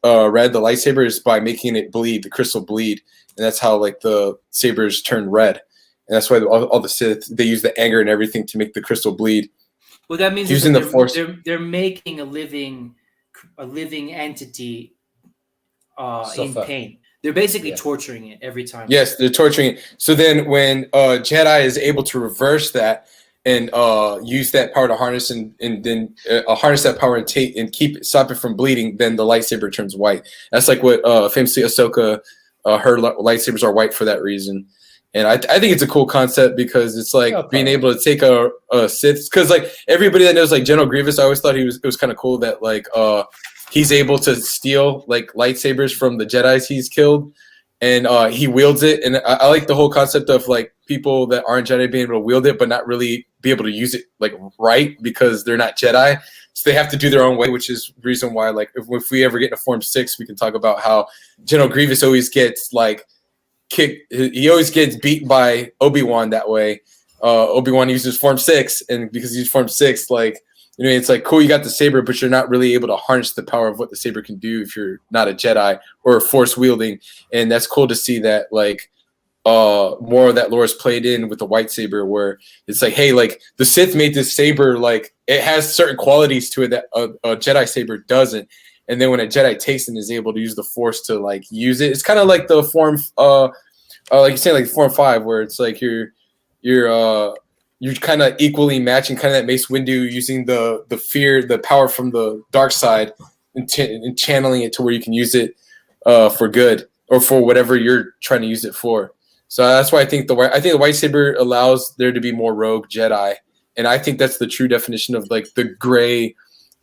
red. The lightsaber is by making it bleed, the crystal bleed, and that's how like the sabers turn red. And that's why all the Sith, they use the anger and everything to make the crystal bleed. Well, that means using the Force. They're making a living entity in pain. They're basically torturing it every time. Yes, they're torturing it. So then when Jedi is able to reverse that and use that power to harness and then harness that power and stop it from bleeding, then the lightsaber turns white. That's like what famously Ahsoka, her lightsabers are white for that reason. And I think it's a cool concept because it's like being able to take a Sith. Because like everybody that knows like General Grievous, I always thought it was kind of cool that like he's able to steal like lightsabers from the Jedis he's killed, and he wields it. And I like the whole concept of like people that aren't Jedi being able to wield it, but not really be able to use it like right because they're not Jedi. So they have to do their own way, which is the reason why like if we ever get into Form 6, we can talk about how General Grievous always gets like kicked. He always gets beat by Obi-Wan that way. Obi-Wan uses Form 6, and because he's Form 6, like. You know, it's like, cool, you got the saber, but you're not really able to harness the power of what the saber can do if you're not a Jedi or force wielding. And that's cool to see that, like, more of that lore is played in with the white saber, where it's like, hey, like, the Sith made this saber, like, it has certain qualities to it that a Jedi saber doesn't. And then when a Jedi takes it and is able to use the force to, like, use it, it's kind of like the form, like you're saying, like, Form 5, where it's like you're kind of equally matching kind of that Mace Windu using the power from the dark side and channeling it to where you can use it for good or for whatever you're trying to use it for. So that's why I think the white saber allows there to be more rogue Jedi, and I think that's the true definition of like the gray.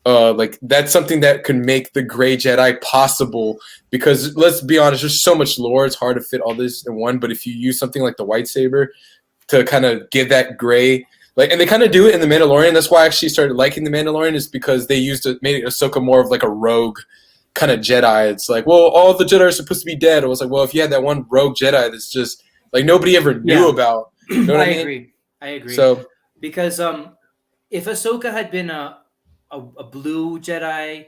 Like that's something that could make the gray Jedi possible, because let's be honest, there's so much lore, it's hard to fit all this in one. But if you use something like the white saber to kind of give that gray, like, and they kind of do it in The Mandalorian. That's why I actually started liking The Mandalorian, is because they made Ahsoka more of like a rogue kind of Jedi. It's like, well, all the Jedi are supposed to be dead. I was like, well, if you had that one rogue Jedi that's just like nobody ever knew about. You know what I mean? I agree. So because if Ahsoka had been a blue Jedi,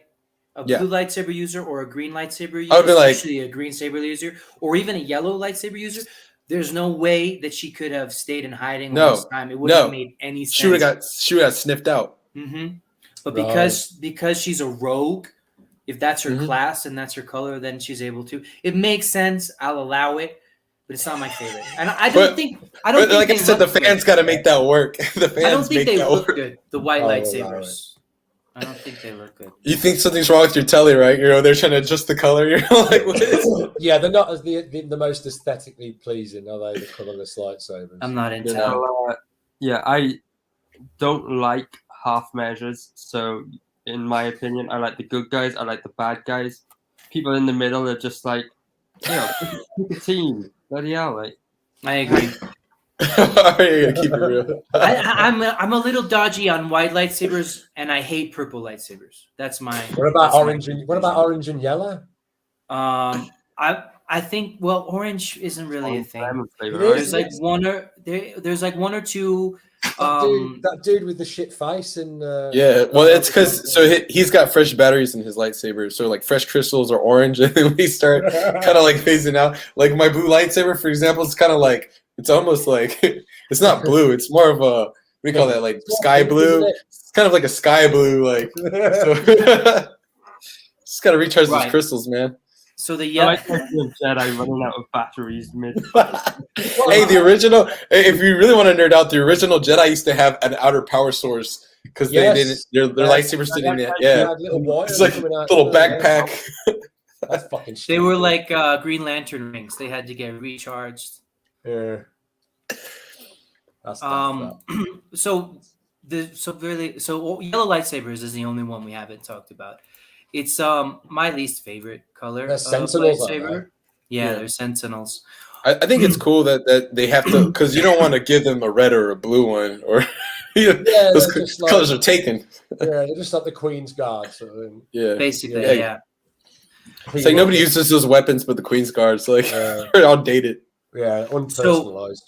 blue lightsaber user, or a green lightsaber user, especially a green saber user, or even a yellow lightsaber user, there's no way that she could have stayed in hiding all this time. It wouldn't have made any sense. She would have sniffed out. Mm-hmm. But because she's a rogue, if that's her class and that's her color, then she's able to. It makes sense. I'll allow it, but it's not my favorite. And I don't think. Like I said, the fans got to make that work. The fans I don't think they look work. good. The white lightsabers. I don't think they look good. You think something's wrong with your telly, right? They're trying to adjust the color. You're like, what is? Yeah, they're not as the most aesthetically pleasing, are they? The colorless lightsabers. I'm not into that. Yeah, I don't like half measures. So, in my opinion, I like the good guys. I like the bad guys. People in the middle are just like, pick a team. Bloody hell, like. I agree. You're gonna keep it real. I'm a little dodgy on white lightsabers, and I hate purple lightsabers. That's my. What about orange and yellow? I think orange isn't really a thing. There's like one or two. That dude with the shit face and it's because he's got fresh batteries in his lightsaber, so like fresh crystals are orange, and then we start kind of like phasing out. Like my blue lightsaber, for example, it's kind of like. It's almost like it's not blue. It's more of a what do you call that? Like sky blue. It's kind of like a sky blue, like. Just gotta recharge those Right. crystals, man. So the I like the idea of Jedi running out of batteries mid. Hey, the original. If you really want to nerd out, the original Jedi used to have an outer power source because they didn't. Their lightsabers didn't. Yeah, it's like a little backpack. That's fucking stupid. They were like Green Lantern rings. They had to get recharged. Yeah. That's that. So yellow lightsabers is the only one we haven't talked about. It's my least favorite color They're of sentinels, lightsaber. aren't Yeah, they're sentinels. I think it's cool that they have to, because you don't want to give them a red or a blue one, or those colors are taken. Yeah, they're just like the Queen's Guard. So Yeah, Basically, yeah. It's like nobody uses those weapons but the Queen's Guards. Like they're outdated. Yeah, unpersonalized.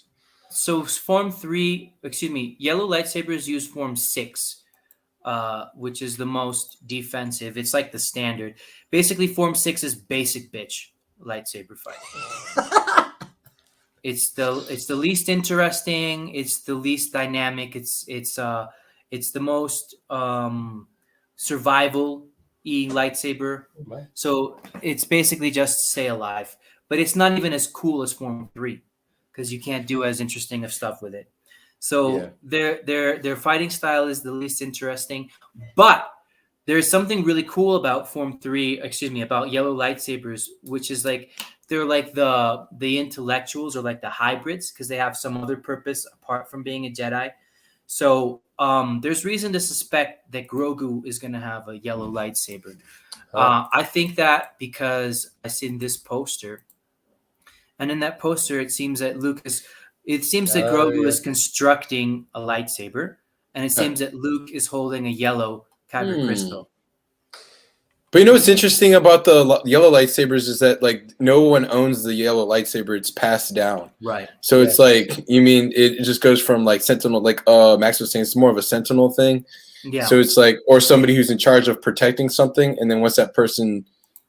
So Form 3, yellow lightsabers use Form 6, which is the most defensive. It's like the standard. Basically, Form 6 is basic bitch lightsaber fighting. It's the least interesting. It's the least dynamic. It's the most survival-y lightsaber. Right. So it's basically just stay alive. But it's not even as cool as Form 3 because you can't do as interesting of stuff with it. So their fighting style is the least interesting. But there's something really cool about about yellow lightsabers, which is like they're like the intellectuals or like the hybrids because they have some other purpose apart from being a Jedi. So there's reason to suspect that Grogu is going to have a yellow lightsaber. I think that because I seen this poster, and in that poster it seems that Grogu is constructing a lightsaber, and it seems that Luke is holding a yellow kyber crystal. But you know what's interesting about the yellow lightsabers is that like no one owns the yellow lightsaber; it's passed down. Right. So it's like it just goes from like sentinel, like Max was saying, it's more of a sentinel thing. Yeah. So it's like, or somebody who's in charge of protecting something, and then once that person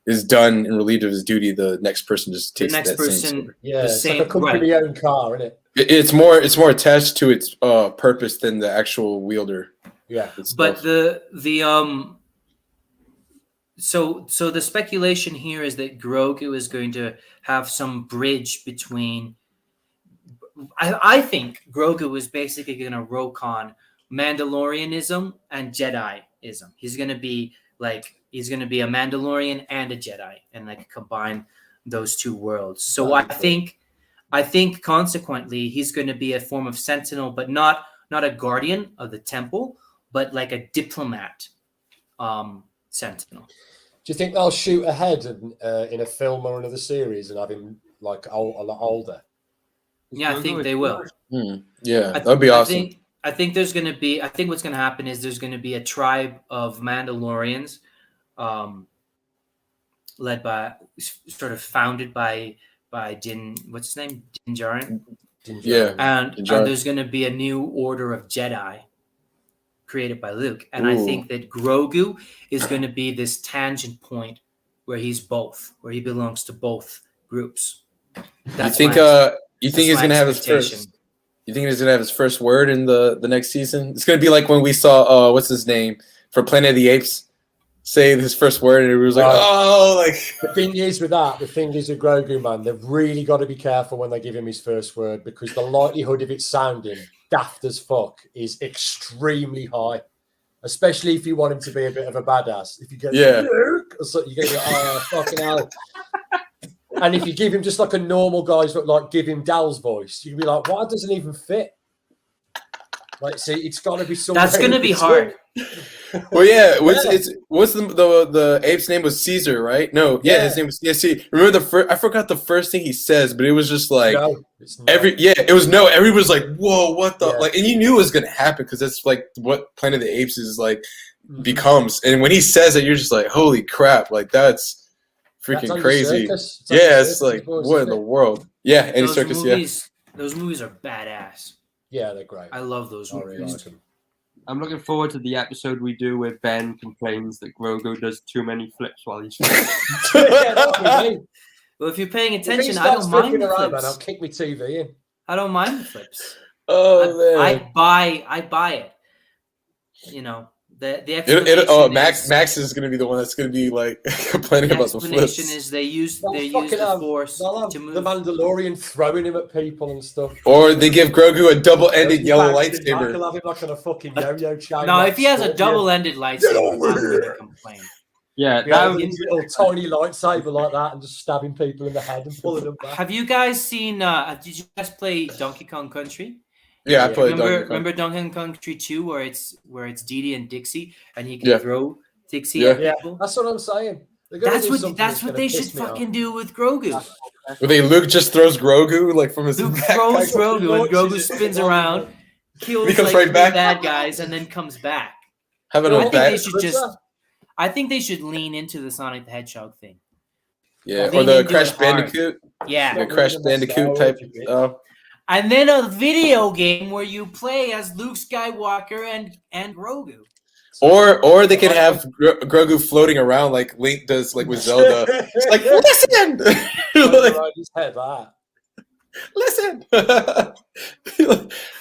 is done and relieved of his duty, the next person just takes that same. Yeah, it's like a company-owned car, isn't it? It's more attached to its purpose than the actual wielder. Yeah, but so the speculation here is that Grogu is going to have some bridge between. I think Grogu is basically going to roke on Mandalorianism and Jediism. He's going to be a Mandalorian and a Jedi, and like combine those two worlds. So I think consequently he's going to be a form of sentinel, but not a guardian of the temple, but like a diplomat sentinel. Do you think they'll shoot ahead in a film or another series and have him like a lot older? Yeah, I think they will. Yeah, that'd be awesome. I think there's going to be. I think what's going to happen is there's going to be a tribe of Mandalorians, led by, sort of founded by Din. What's his name? Din Djarin. Yeah, and there's going to be a new order of Jedi created by Luke, and I think that Grogu is going to be this tangent point where he's both, where he belongs to both groups. You think he's going to have his first? You think he's going to have his first word in the next season? It's going to be like when we saw what's his name for Planet of the Apes say his first word, and it was like, The thing is with Grogu, man, they've really got to be careful when they give him his first word because the likelihood of it sounding daft as fuck is extremely high, especially if you want him to be a bit of a badass. If you get Luke, or so, you're going to go, fucking hell. And if you give him just like a normal guy's, like give him Dal's voice, you can be like, "Why doesn't it even fit?" Like, see, it's got to be something. That's going to be hard. Well, yeah. What's the ape's name was Caesar, right? No, his name was. Yeah, see, remember I forgot the first thing he says, but it was just like it was no. Everybody was like, "Whoa, what the like?" And you knew it was going to happen because that's like what Planet of the Apes is like becomes. And when he says it, you're just like, "Holy crap!" Like that's freaking crazy. It's like what in the world? Yeah, Andy Serkis. Those movies are badass. Yeah, they're great. I love those movies. Really like them. I'm looking forward to the episode we do where Ben complains that Grogu does too many flips while he's fighting. Well, if you're paying attention, I don't mind the flips. Man, I'll kick my TV in. I don't mind the flips. Oh, man. I buy it. You know, The explanation Max is gonna be the one that's gonna be like complaining about the flips. explanation is they use the Force to move. The Mandalorian throwing him at people and stuff. Or they give Grogu a double-ended yellow lightsaber. He'll have him like on a fucking yo-yo chain. No, if he has a double-ended lightsaber, I'm gonna complain. Yeah, that would be a little tiny lightsaber like that and just stabbing people in the head and pulling them back. Have you guys seen? Did you guys play Donkey Kong Country? Yeah, I played. Remember Donkey Kong Country 2, where it's Dee Dee and Dixie, and you can throw Dixie at people. That's what I'm saying. That's what they should fucking do with Grogu. Luke just throws Grogu like from his. Luke throws Grogu, and Grogu spins around, kills right back. bad guys, and then comes back. I think they should lean into the Sonic the Hedgehog thing. Yeah, or the Crash Bandicoot. Yeah, the Crash Bandicoot type. And then a video game where you play as Luke Skywalker and Grogu. Or they could have Grogu floating around like Link does, like with Zelda. It's like, listen! His head, listen!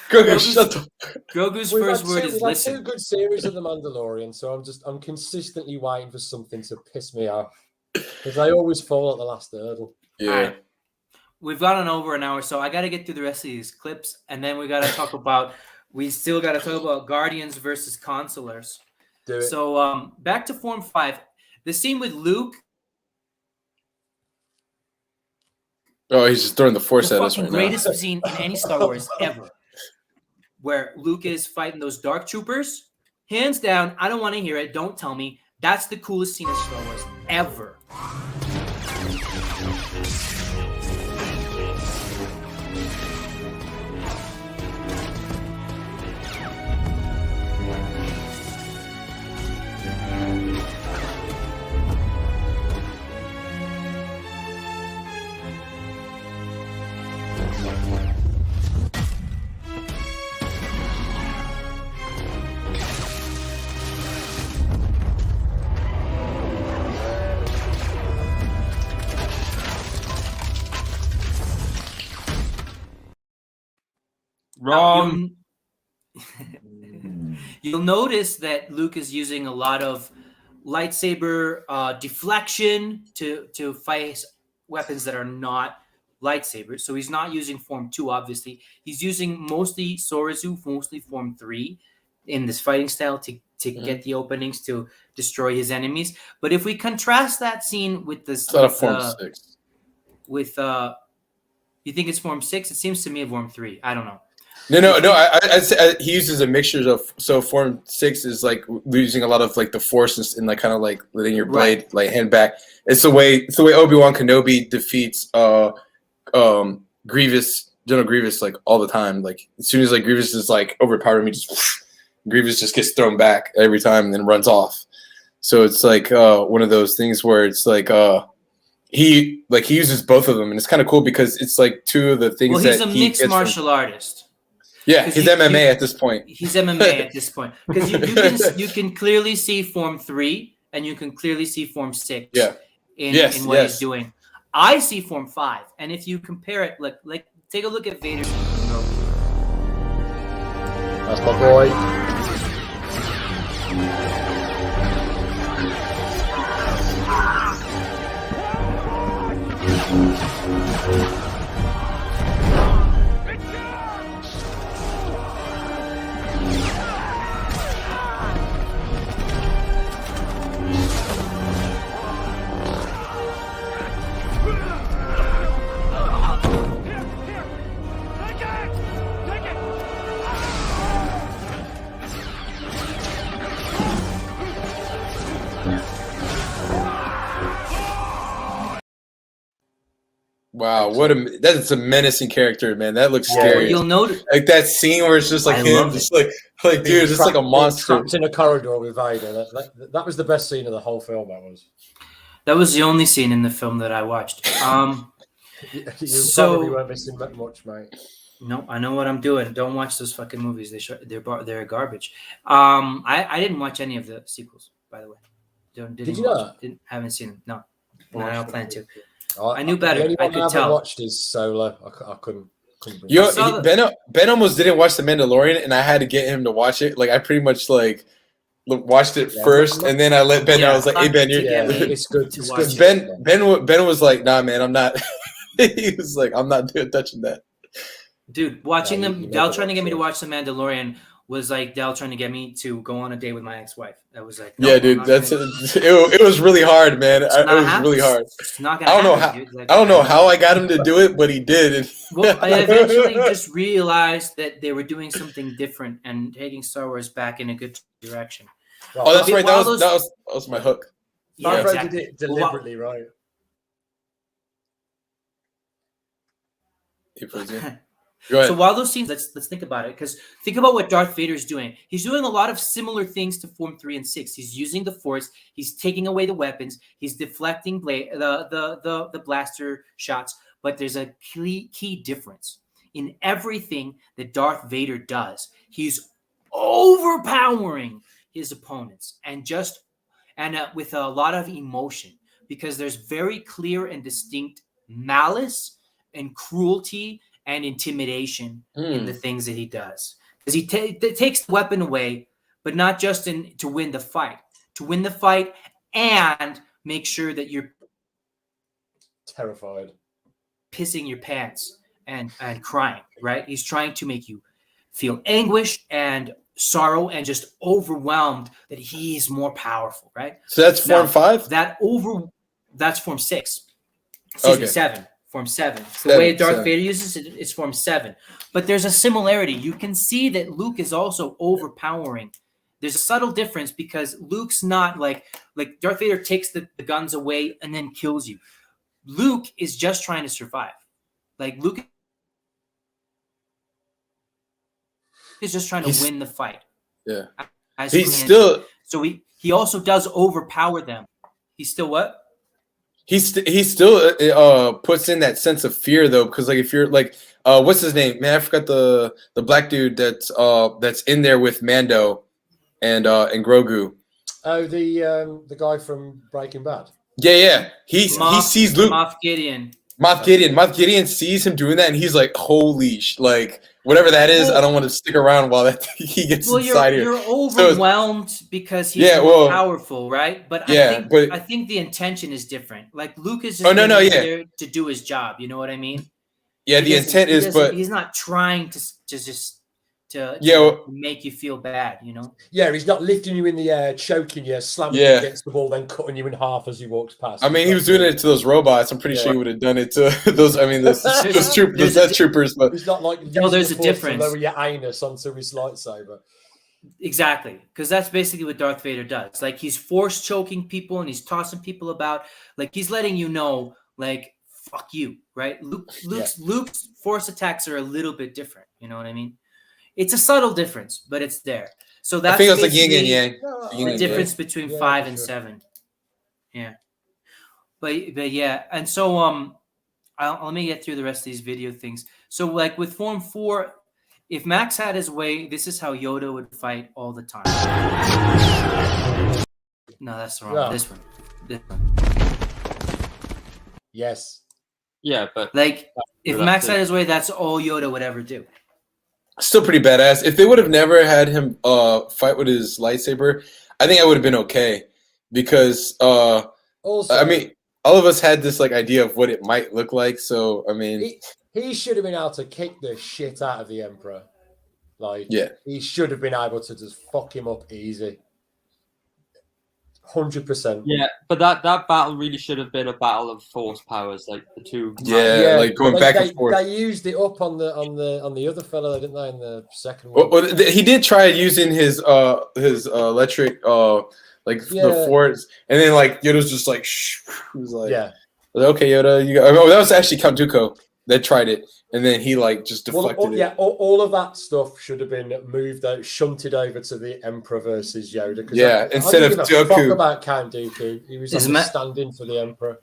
Grogu, shut up. Grogu's first word is listen. Two good series of The Mandalorian, so I'm consistently waiting for something to piss me off. Because I always fall at the last hurdle. Yeah. Right. We've gone over an hour, so I got to get through the rest of these clips, and then we still got to talk about Guardians versus Consolers. Do it. So back to Form 5. The scene with Luke. Oh, he's just throwing the Force at us right now. The greatest scene in any Star Wars ever, where Luke is fighting those Dark Troopers. Hands down, I don't want to hear it. Don't tell me. That's the coolest scene in Star Wars ever. Wrong. You'll notice that Luke is using a lot of lightsaber deflection to fight weapons that are not lightsabers. So he's not using Form 2, obviously. He's using mostly Sorazu, mostly Form 3 in this fighting style to get the openings to destroy his enemies. But if we contrast that scene with this... It's not a Form 6. With... you think it's Form 6? It seems to me Form 3. I don't know. No. He uses a mixture of Form 6 is like using a lot of like the Force and like kind of like letting your blade like hand back. It's the way Obi-Wan Kenobi defeats Grievous, General Grievous, like all the time. Like as soon as like Grievous is like overpowering me, Grievous just gets thrown back every time and then runs off. So it's like one of those things where it's like he uses both of them, and it's kind of cool because it's like two of the things. Well, he's a mixed martial artist. Yeah, he's MMA at this point. He's MMA at this point because you can clearly see Form 3 and you can clearly see Form 6. Yeah. In what he's doing. I see Form 5, and if you compare it, like take a look at Vader's. That's my boy. Wow, that's a menacing character, man. That looks scary. You'll notice like that scene where it's just like him, just like dude, just like a monster. Trapped in a corridor with Vader. That was the best scene of the whole film. That was the only scene in the film that I watched. You probably weren't missing much, mate. No, I know what I'm doing. Don't watch those fucking movies. They're garbage. I didn't watch any of the sequels, by the way. Did you not? Haven't seen them. No, I don't plan to. I knew better. The only one I could tell. Watched is Solo. I couldn't. Ben almost didn't watch The Mandalorian, and I had to get him to watch it. Like I pretty much like watched it first, and then I let Ben know. I was like, "Hey Ben, it's good." To watch Ben was like, "Nah, man, I'm not." He was like, "I'm not touching that." Dude, watching them, Del trying to get me to watch The Mandalorian was like Del trying to get me to go on a date with my ex-wife. That was like, yeah, dude, it was really hard, man. It was really hard. It's not gonna happen, dude. Like, I don't know how I got him to do it, but he did. And well, I eventually just realized that they were doing something different and taking Star Wars back in a good direction. Oh, that's right. That was my hook. Yeah, exactly. Did it deliberately, right? Go ahead. So while those scenes, let's think about it, because think about what Darth Vader is doing. He's doing a lot of similar things to Form 3 and 6. He's using the Force. He's taking away the weapons. He's deflecting the blaster shots. But there's a key difference in everything that Darth Vader does. He's overpowering his opponents and with a lot of emotion, because there's very clear and distinct malice and cruelty and intimidation in the things that he does. Because he takes the weapon away, but not just to win the fight. To win the fight and make sure that you're terrified, pissing your pants and crying, right? He's trying to make you feel anguish and sorrow and just overwhelmed that he's more powerful, right? So that's Form 5? That's Form 6. Excuse me, 7. Form 7. The way Darth Vader uses it is Form 7. But there's a similarity. You can see that Luke is also overpowering. There's a subtle difference, because Luke's not like Darth Vader takes the guns away and then kills you. Luke is just trying to survive. Like, Luke is just trying to win the fight. Yeah. So he also does overpower them. He's still what? He still puts in that sense of fear, though, because like if you're like what's his name, man, I forgot the black dude that's in there with Mando and Grogu. Oh, the guy from Breaking Bad. Yeah. He sees Luke. Moff Gideon. Moff Gideon sees him doing that, and he's like, "Holy like whatever that is, I don't want to stick around while he gets inside here." You're overwhelmed because he's more powerful, right? But I think the intention is different. Like, Luke is just there to do his job. You know what I mean? Yeah, the intent is, but he's not trying to make you feel bad, you know? Yeah, he's not lifting you in the air, choking you, slamming you against the wall, then cutting you in half as he walks past. I mean, he was doing it to those robots. I'm pretty sure he would have done it to those. I mean, those troopers. But he's not like there's a difference. To lower your anus onto his lightsaber. Exactly, because that's basically what Darth Vader does. Like, he's force choking people and he's tossing people about. Like, he's letting you know, like, fuck you, right? Luke's force attacks are a little bit different. You know what I mean? It's a subtle difference, but it's there. So that's, I think it's like yin and yang. The difference between 5 and 7. Yeah, but yeah, and so let me get through the rest of these video things. So, like, with Form 4, if Max had his way, this is how Yoda would fight all the time. No, that's wrong. Yeah. This one. Yes. Yeah, but like, if Max had his way, that's all Yoda would ever do. Still pretty badass. If they would have never had him fight with his lightsaber, I think I would have been okay, because also, I mean, all of us had this like idea of what it might look like. So I mean, he should have been able to kick the shit out of the Emperor. Like, he should have been able to just fuck him up easy. 100%. Yeah, but that battle really should have been a battle of force powers, like the two. Yeah, like going back and forth. They used it up on the other fella, didn't they? In the second one. Well, he did try using his electric the force, and then like Yoda's just like, shh. He was like, okay, Yoda, you got. Oh, that was actually Count Dooku that tried it, and then he like just deflected it. All of that stuff should have been moved out, shunted over to the Emperor versus Yoda. Instead of Dooku. Fuck about Count Dooku. He was like stand-in for the Emperor.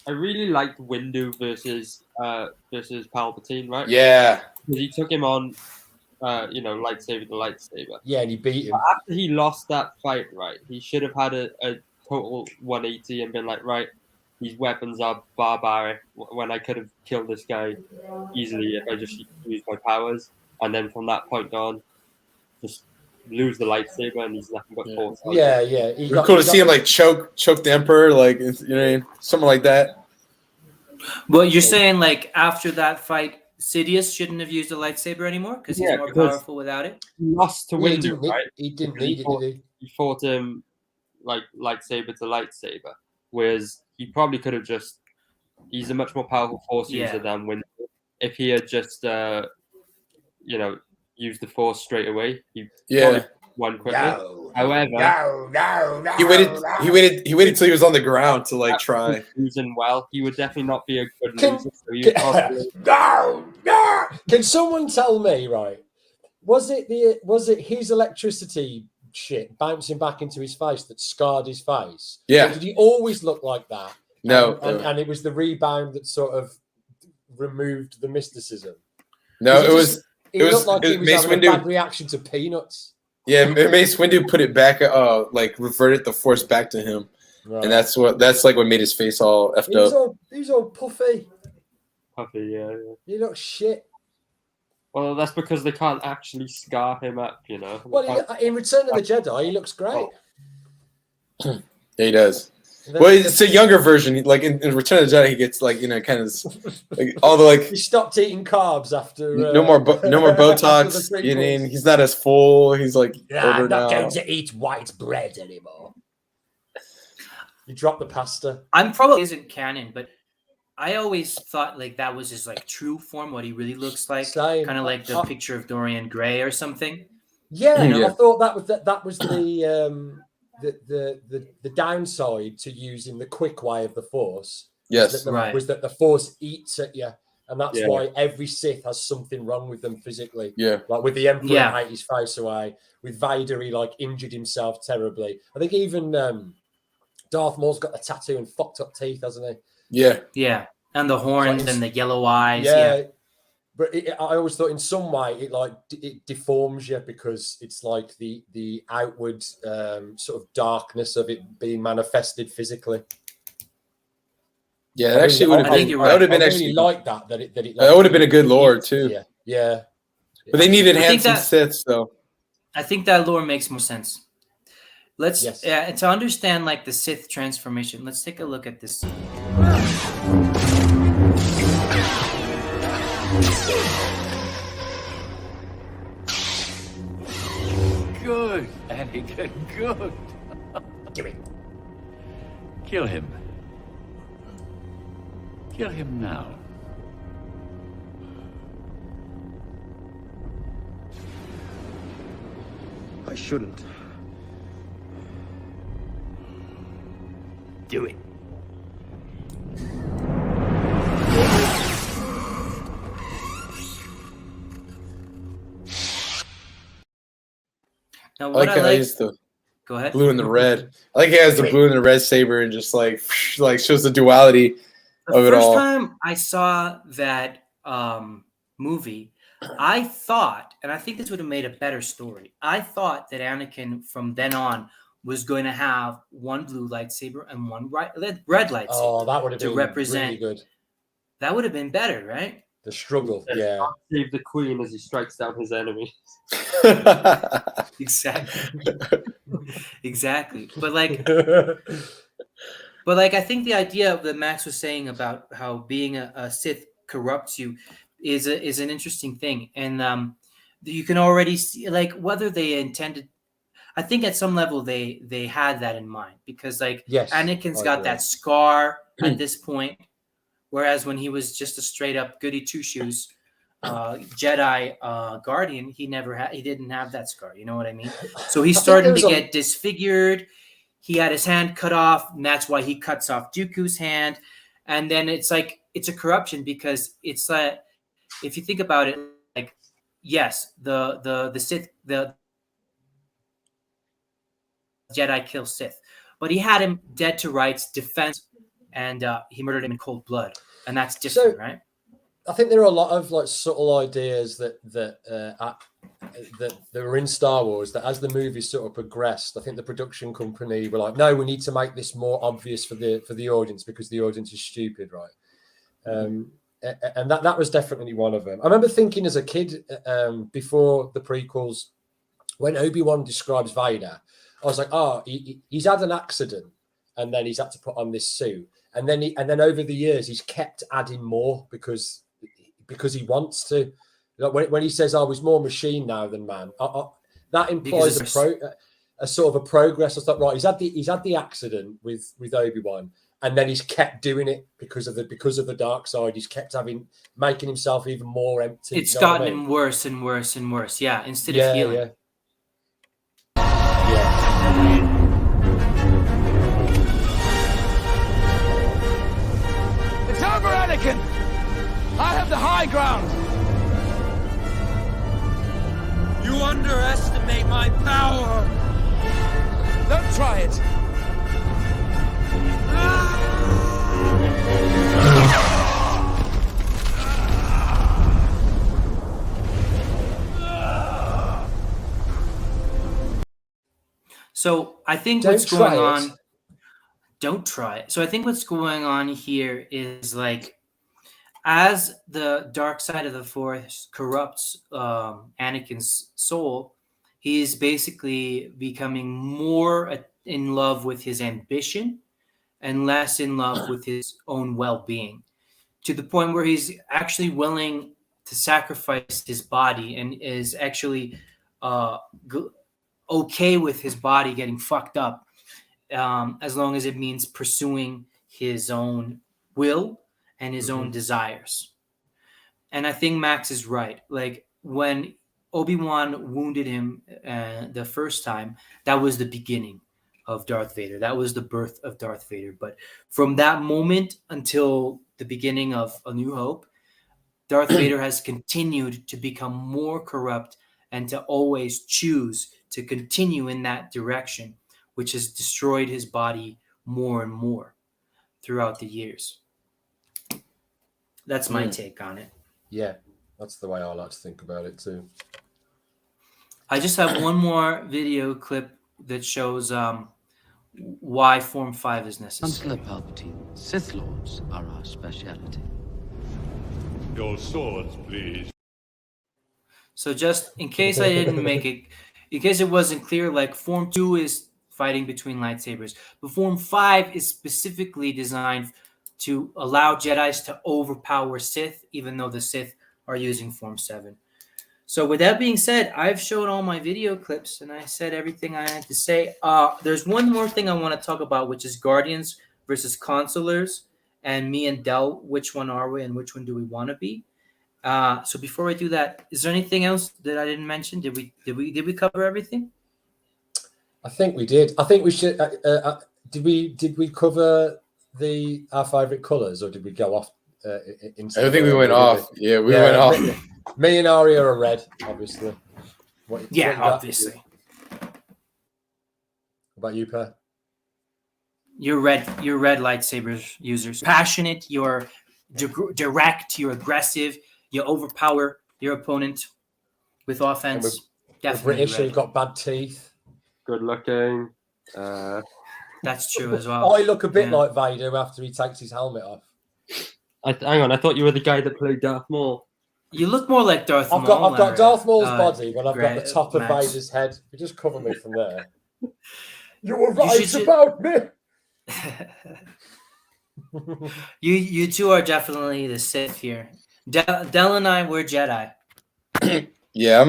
I really liked Windu versus Palpatine, right? Yeah, because he took him on, lightsaber to lightsaber. Yeah, and he beat him. But after he lost that fight, right, he should have had a total 180 and been like, right, these weapons are barbaric, when I could have killed this guy easily if I just used my powers. And then from that point on, just lose the lightsaber and he's nothing but force. Yeah. It was cool to see him like choke the Emperor, like, you know what I mean? Something like that. Well, you're saying like after that fight, Sidious shouldn't have used a lightsaber anymore because he's more powerful without it. He lost to Windu, right? He didn't need it, did he? He fought him like lightsaber to lightsaber, whereas he probably could have just. He's a much more powerful force user than Windu. If he had just, used the force straight away, he probably won quickly. No. He waited till he was on the ground to like try. Losing well, he would definitely not be a good loser. So he possibly... No. Can someone tell me, right? Was it his electricity shit bouncing back into his face that scarred his face? Yeah. Or did he always look like that? No. And it was the rebound that sort of removed the mysticism. No, it was looked like he was Mace having Windu. a bad reaction to peanuts. Yeah, Mace Windu put it back, like reverted the force back to him, Right. and that's what made his face all effed up. He was all puffy. Yeah. He looked shit. Well, that's because they can't actually scar him up, you know. Well, in Return of the Jedi, he looks great. Yeah, he does. Well, it's a younger version. Like in Return of the Jedi, he gets like kind of like all the like. He stopped eating carbs after. No more Botox. You know, he's not as full. He's like older I'm not now. going to eat white bread anymore. You dropped the pasta. I'm probably isn't canon, but I always thought like that was his like true form, what he really looks like, kind of like the picture of Dorian Gray or something. Yeah, Yeah. I thought that was the downside to using the quick way of the Force. Yes, was that the Force eats at you, and that's why every Sith has something wrong with them physically. Yeah, like with the Emperor, ate his face away. With Vader, he like injured himself terribly. I think even Darth Maul's got a tattoo and fucked up teeth, hasn't he? Yeah, and the horns and the yellow eyes. Yeah. But I always thought in some way it deforms you because it's like the outward sort of darkness of it being manifested physically. Yeah, actually would have been. That would have been actually like that. That would have been a good lore too. Yeah. But they needed handsome Siths, though. I think that lore makes more sense. Let's to understand like the Sith transformation. Let's take a look at this. Good, Anakin, good. Give me. Kill him. Kill him now. I shouldn't. Do it. Now, I like how he has the go ahead. blue and the red. I like how he has the blue and the red saber and just like shows the duality of it all. The first time I saw that movie, I thought, and I think this would have made a better story. I thought that Anakin from then on was going to have one blue lightsaber and one red lightsaber. Oh, that would have been represent. really good. That would have been better, right? The struggle, yeah. Save the queen as he strikes down his enemy. Exactly. But like, I think the idea that Max was saying about how being a Sith corrupts you is an interesting thing, and you can already see like whether they intended. I think at some level they had that in mind because like Anakin's got that scar at this point. Whereas when he was just a straight up goody two shoes Jedi guardian, he didn't have that scar. You know what I mean? So he's starting to get disfigured. He had his hand cut off, and that's why he cuts off Dooku's hand. And then it's like it's a corruption because it's if you think about it, like yes, the Sith, the Jedi kill Sith, but he had him dead to rights, defense. And he murdered him in cold blood, and that's different, right? I think there are a lot of like subtle ideas that were in Star Wars that, as the movies sort of progressed, I think the production company were like, "No, we need to make this more obvious for the audience because the audience is stupid, right?" And that was definitely one of them. I remember thinking as a kid before the prequels, when Obi-Wan describes Vader, I was like, oh, he's had an accident, and then he's had to put on this suit, and then over the years he's kept adding more because he wants to. Like when he says, "Oh, he's more machine now than man," that implies a sort of a progress. I thought, right, he's had the accident with Obi-Wan, and then he's kept doing it because of the dark side. He's kept making himself even more empty. It's gotten him worse and worse and worse. Yeah, instead of healing. Yeah. It's over, Anakin! I have the high ground! You underestimate my power! Don't try it! So I think what's going on... Don't try it. So I think what's going on here is like, as the dark side of the Force corrupts Anakin's soul, he's basically becoming more in love with his ambition and less in love with his own well-being, to the point where he's actually willing to sacrifice his body and is actually okay with his body getting fucked up, as long as it means pursuing his own will and his own desires. And I think Max is right. Like when Obi-Wan wounded him the first time, that was the beginning of Darth Vader. That was the birth of Darth Vader. But from that moment until the beginning of A New Hope, Darth Vader has continued to become more corrupt and to always choose to continue in that direction, which has destroyed his body more and more throughout the years. That's my take on it. Yeah, that's the way I like to think about it too. I just have one more video clip that shows why Form 5 is necessary. Chancellor Palpatine, Sith Lords are our speciality. Your swords, please. So just in case I didn't make it, in case it wasn't clear, like Form 2 is fighting between lightsabers, but Form 5 is specifically designed to allow Jedis to overpower Sith, even though the Sith are using Form 7. So with that being said, I've showed all my video clips and I said everything I had to say. There's one more thing I want to talk about, which is Guardians versus Consulars, and me and Del, which one are we and which one do we want to be? So before I do that, is there anything else that I didn't mention? Did we cover everything? I think we did. I think we should. Did we cover our favorite colors, or did we go off? I think we went off. Yeah, we went off. Me and Arya are red, obviously. What obviously. What about you, Per? You're red lightsabers users. Passionate, you're direct, you're aggressive, you overpower your opponent with offense. Definitely British, you've got bad teeth. Good looking. That's true as well. I look a bit like Vader after he takes his helmet off. Hang on, I thought you were the guy that played Darth Maul. You look more like Darth Maul. I've got Darth Maul's body, but I've got the top of Vader's head. You just cover me from there. You were right about me. You two are definitely the Sith here. Del and I were Jedi. Yeah,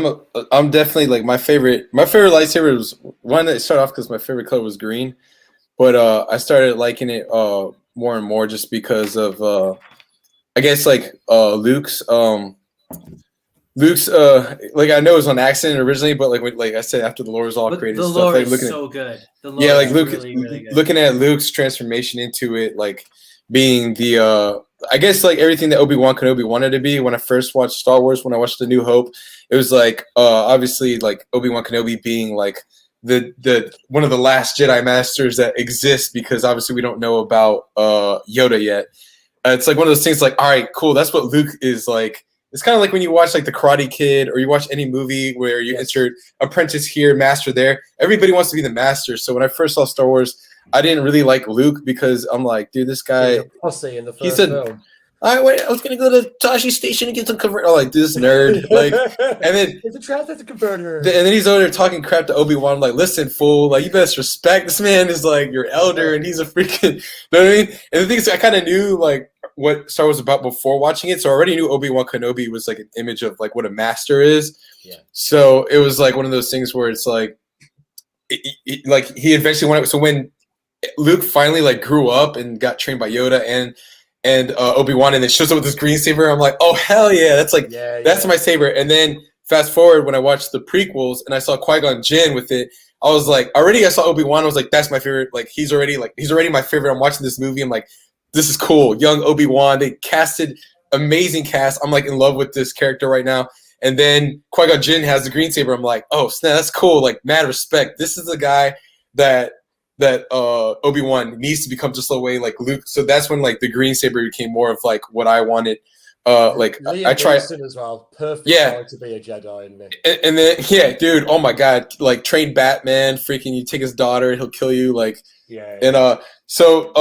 I'm definitely like my favorite lightsaber was one that started off because my favorite color was green, but I started liking it more and more just because of I guess like Luke's like I know it was on accident originally, but like I said, after the lore was all created, the stuff, lore like is so good. Yeah, like Luke, really, really good. Looking at Luke's transformation into it, like being the I guess like everything that Obi-Wan Kenobi wanted to be. When I first watched Star Wars, when I watched A New Hope, it was like obviously like Obi-Wan Kenobi being like the one of the last Jedi Masters that exists, because obviously we don't know about Yoda yet. It's like one of those things like, all right, cool, that's what Luke is like. It's kind of like when you watch like The Karate Kid, or you watch any movie where you insert apprentice here, master there. Everybody wants to be the master. So when I first saw Star Wars, I didn't really like Luke because I'm like, dude, this guy, he's a pussy in the first film. I was gonna go to Tashi Station and get some convert. Oh, like this nerd, like, and then it's a transit converter. And then he's over there talking crap to Obi-Wan, like, listen, fool, like, you best respect this man is like your elder, and he's a freaking, you know what I mean? And the thing is, I kind of knew like what Star Wars was about before watching it, so I already knew Obi-Wan Kenobi was like an image of like what a master is. Yeah. So it was like one of those things where it's like, like he eventually went. So when Luke finally like grew up and got trained by Yoda and Obi-Wan, and then shows up with this green saber, I'm like, oh hell yeah, that's like that's my saber. And then fast forward when I watched the prequels and I saw Qui-Gon Jinn with it, I was like, already I saw Obi-Wan, I was like, that's my favorite. Like he's already my favorite. I'm watching this movie, I'm like, this is cool. Young Obi-Wan, they casted amazing cast. I'm like in love with this character right now. And then Qui-Gon Jinn has the green saber. I'm like, oh snap, that's cool. Like mad respect. This is the guy that Obi-Wan needs to become just the way like Luke. So that's when like the green saber became more of like what I wanted. Like Liam I tried as well. Perfect guy to be a Jedi, isn't it? And then dude, oh my god, like trained Batman, freaking you take his daughter and he'll kill you, like and so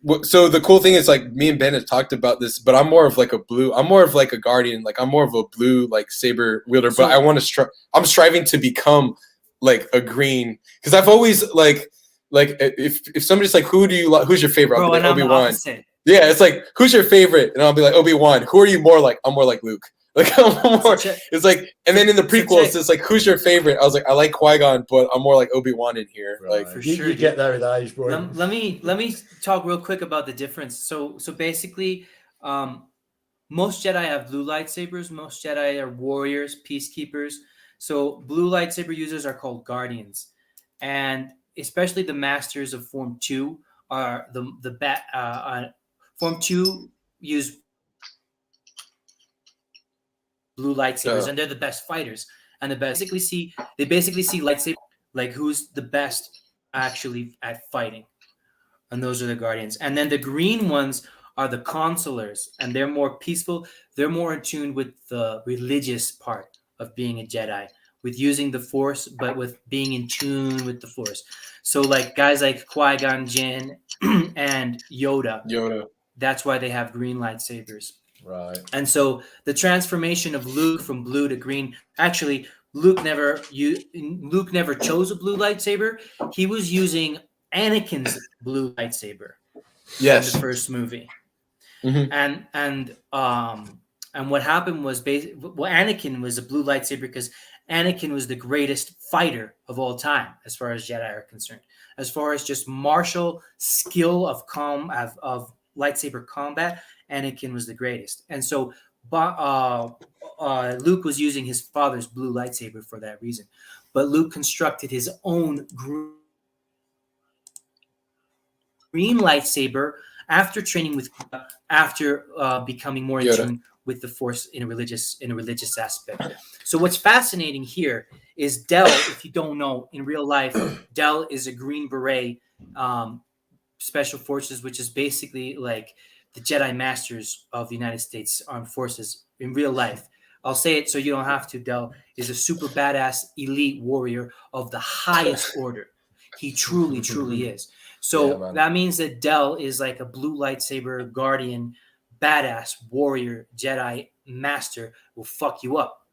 the cool thing is like me and Ben have talked about this, but I'm more of like a guardian, like I'm more of a blue like saber wielder, but I want to I'm striving to become like a green, because I've always like if somebody's like, who's your favorite? I'll be like Obi-Wan. Yeah, it's like, who's your favorite? And I'll be like, Obi-Wan. Who are you more like? I'm more like Luke. Like I'm more. It's like, and then in the prequels, it's like, who's your favorite? I was like, I like Qui-Gon, but I'm more like Obi-Wan in here. Right. Like for sure, you get there with age, bro. Let me talk real quick about the difference. So basically, most Jedi have blue lightsabers. Most Jedi are warriors, peacekeepers. So blue lightsaber users are called guardians, and especially the masters of Form 2 are Form 2 use blue lightsabers, and they're the best fighters and the best. They basically see lightsaber like who's the best actually at fighting, and those are the guardians. And then the green ones are the consulars, and they're more peaceful. They're more in tune with the religious part of being a Jedi, with using the Force, but with being in tune with the Force. So like guys like Qui-Gon Jinn and Yoda. That's why they have green lightsabers. Right. And so the transformation of Luke from blue to green, actually Luke never chose a blue lightsaber. He was using Anakin's blue lightsaber. Yes. In the first movie. Mm-hmm. And what happened was Anakin was a blue lightsaber because Anakin was the greatest fighter of all time, as far as Jedi are concerned. As far as just martial skill of lightsaber combat, Anakin was the greatest. And so Luke was using his father's blue lightsaber for that reason. But Luke constructed his own green lightsaber after training with, becoming more in tune with the Force in a religious aspect. So what's fascinating here is Del, if you don't know, in real life, Del is a Green Beret Special Forces, which is basically like the Jedi Masters of the United States Armed Forces in real life. I'll say it so you don't have to. Del is a super badass elite warrior of the highest order. He truly, truly is. So that means that Del is like a blue lightsaber guardian, badass warrior Jedi master, will fuck you up.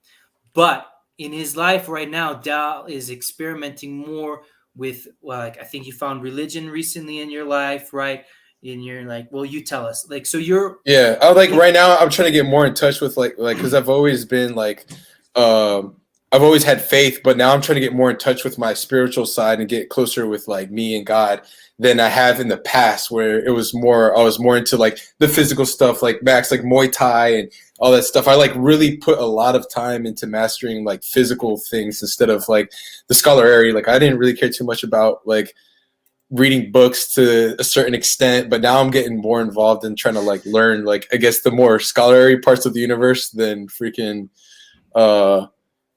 But in his life right now, Del is experimenting more with, like, I think you found religion recently in your life, right? And you're like, well, you tell us. Like, so you're I like right now I'm trying to get more in touch with like because I've always been like I've always had faith, but now I'm trying to get more in touch with my spiritual side and get closer with like me and God than I have in the past, where I was more into like the physical stuff, like Max, like Muay Thai and all that stuff. I like really put a lot of time into mastering like physical things instead of like the scholarly. Like I didn't really care too much about like reading books to a certain extent, but now I'm getting more involved in trying to like learn like I guess the more scholarly parts of the universe than freaking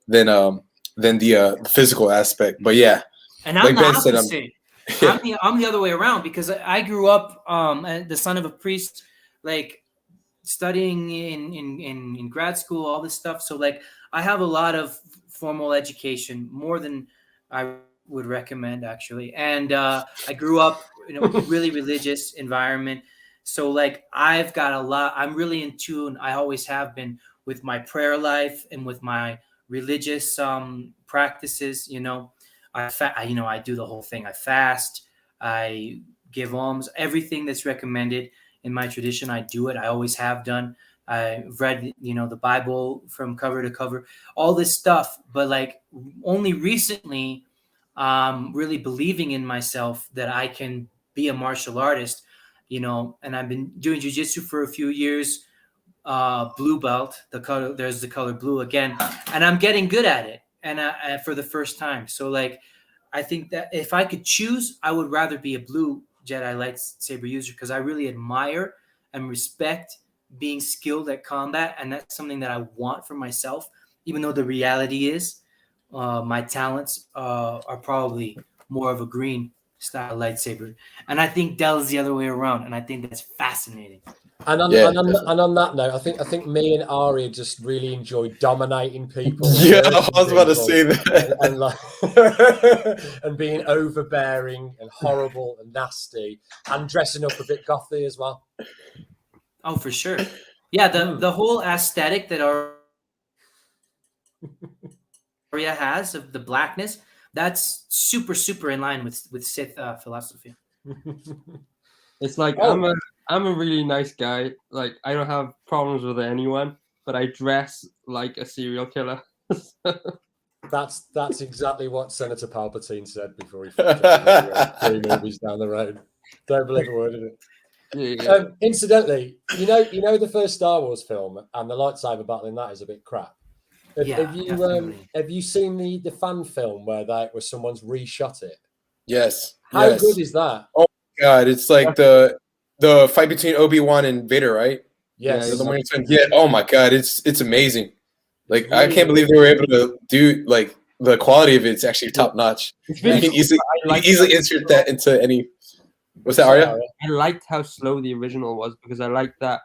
than the physical aspect. But yeah, and I'm like the opposite. I'm the other way around, because I grew up the son of a priest, like studying in grad school, all this stuff. So like I have a lot of formal education, more than I would recommend actually. And I grew up in a really religious environment. So like I've got a lot. I'm really in tune. I always have been with my prayer life and with my religious practices. You know, I do the whole thing. I fast. I give alms. Everything that's recommended in my tradition, I do it. I always have done. I've read, the Bible from cover to cover, all this stuff. But like only recently, really believing in myself that I can be a martial artist, and I've been doing jiu-jitsu for a few years, blue belt, there's the color blue again, and I'm getting good at it. And for the first time. So like, I think that if I could choose, I would rather be a blue Jedi lightsaber user, because I really admire and respect being skilled at combat, and that's something that I want for myself, even though the reality is my talents are probably more of a green style lightsaber, and I think Dell's the other way around, and I think that's fascinating. And on that note, I think me and Arya just really enjoy dominating people. Yeah, I was about to say that. And being overbearing and horrible and nasty, and dressing up a bit gothy as well. Oh, for sure. Yeah, the whole aesthetic that Arya has of the blackness, that's super, super in line with Sith philosophy. It's like I'm a really nice guy. Like I don't have problems with anyone, but I dress like a serial killer. That's exactly what Senator Palpatine said before he fucked 3 movies down the road. Don't believe a word of it. Yeah. Incidentally, you know the first Star Wars film and the lightsaber battle in that is a bit crap. Have you seen the fan film where someone's reshot it? Yes. How good is that? Oh my god, it's like the fight between Obi-Wan and Vader, right? Yes. Yeah. Oh my god, it's amazing. Like I can't believe they were able to do like the quality of it's actually top notch. You can easily insert that into any. What's that, Arya? I liked how slow the original was, because I liked that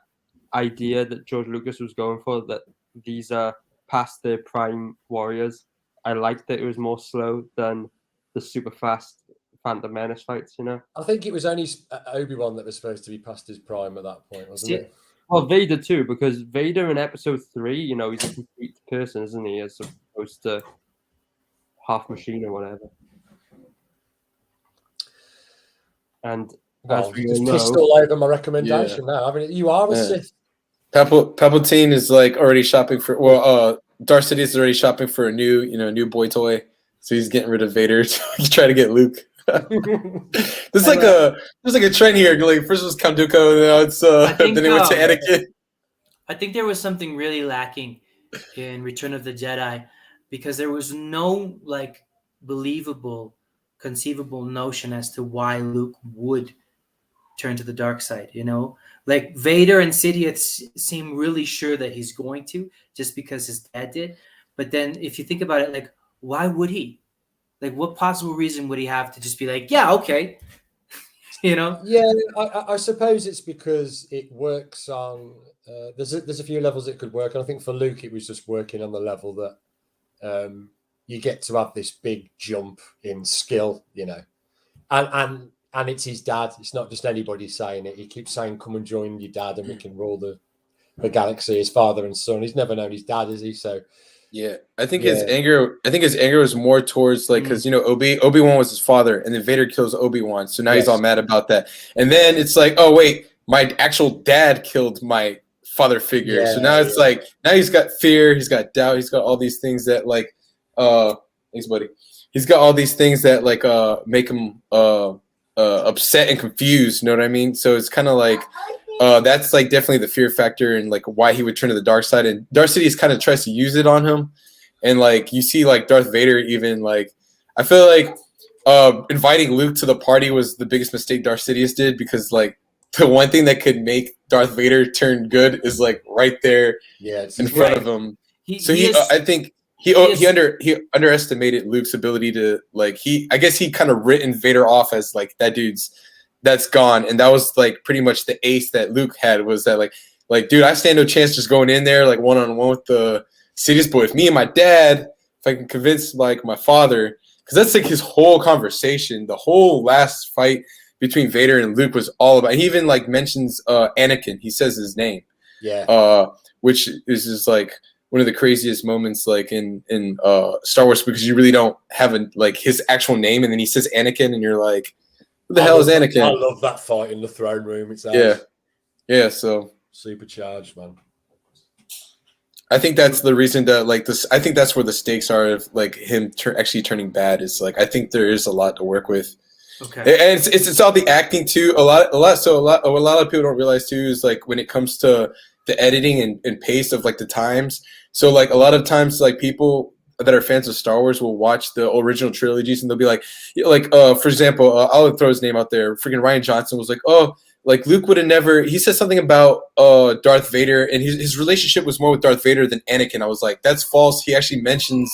idea that George Lucas was going for, that these are past their prime warriors. I liked that it was more slow than the super fast Phantom Menace fights, I think it was only Obi-Wan that was supposed to be past his prime at that point, wasn't it? Well, Vader too, because Vader in Episode 3, he's a complete person, isn't he, as opposed to half machine or whatever. And as we just all know, pissed all over my recommendation now. I mean, you are a Sith. Palpatine is like already shopping for. Darth Sidious is already shopping for a new boy toy, so he's getting rid of Vader. He's trying to get Luke. There's like a trend here. Like first was Count Dooku, and now it's then it went to Anakin. I think there was something really lacking in Return of the Jedi, because there was no like believable, conceivable notion as to why Luke would turn to the dark side. Like Vader and Sidious seem really sure that he's going to, just because his dad did. But then if you think about it, like, why would he? Like, what possible reason would he have to just be like, yeah, okay, Yeah, I suppose it's because it works on. There's a few levels it could work on. I think for Luke, it was just working on the level that you get to have this big jump in skill, and it's his dad. It's not just anybody saying it. He keeps saying, "Come and join your dad, and we can rule the galaxy." His father and son. He's never known his dad, is he? So. Yeah, I think his anger is more towards like, because Obi-Wan was his father, and then Vader kills Obi-Wan, so now he's all mad about that. And then it's like, oh wait, my actual dad killed my father figure. So now it's like, now he's got fear, he's got doubt, he's got all these things that like, thanks buddy. He's got all these things that like make him upset and confused. You know what I mean? So it's kind of like. That's like definitely the fear factor and like why he would turn to the dark side, and Darth Sidious kind of tries to use it on him, and like you see like Darth Vader even like I feel like inviting Luke to the party was the biggest mistake Darth Sidious did, because like the one thing that could make Darth Vader turn good is like right there in front of him. I think he underestimated Luke's ability to like I guess he kind of written Vader off as like that's gone, and that was like pretty much the ace that Luke had, was that like dude, I stand no chance just going in there like one-on-one with the Sidious, but with me and my dad, if I can convince like my father, because that's like his whole conversation, the whole last fight between Vader and Luke was all about. He even like mentions Anakin. He says his name. Yeah. Which is just like one of the craziest moments like in Star Wars, because you really don't have like his actual name, and then he says Anakin, and you're like, who the hell is Anakin? I love that fight in the throne room. It's yeah. So supercharged, man. I think that's the reason that like this. I think that's where the stakes are of like him actually turning bad. Is like I think there is a lot to work with. Okay. And it's all the acting too. A lot of people don't realize too is like when it comes to the editing and pace of like the times. So like a lot of times like people that are fans of Star Wars will watch the original trilogies and they'll be like for example, I'll throw his name out there. Freaking Ryan Johnson was like, oh, like Luke would have never. He said something about Darth Vader, and his relationship was more with Darth Vader than Anakin. I was like, that's false. He actually mentions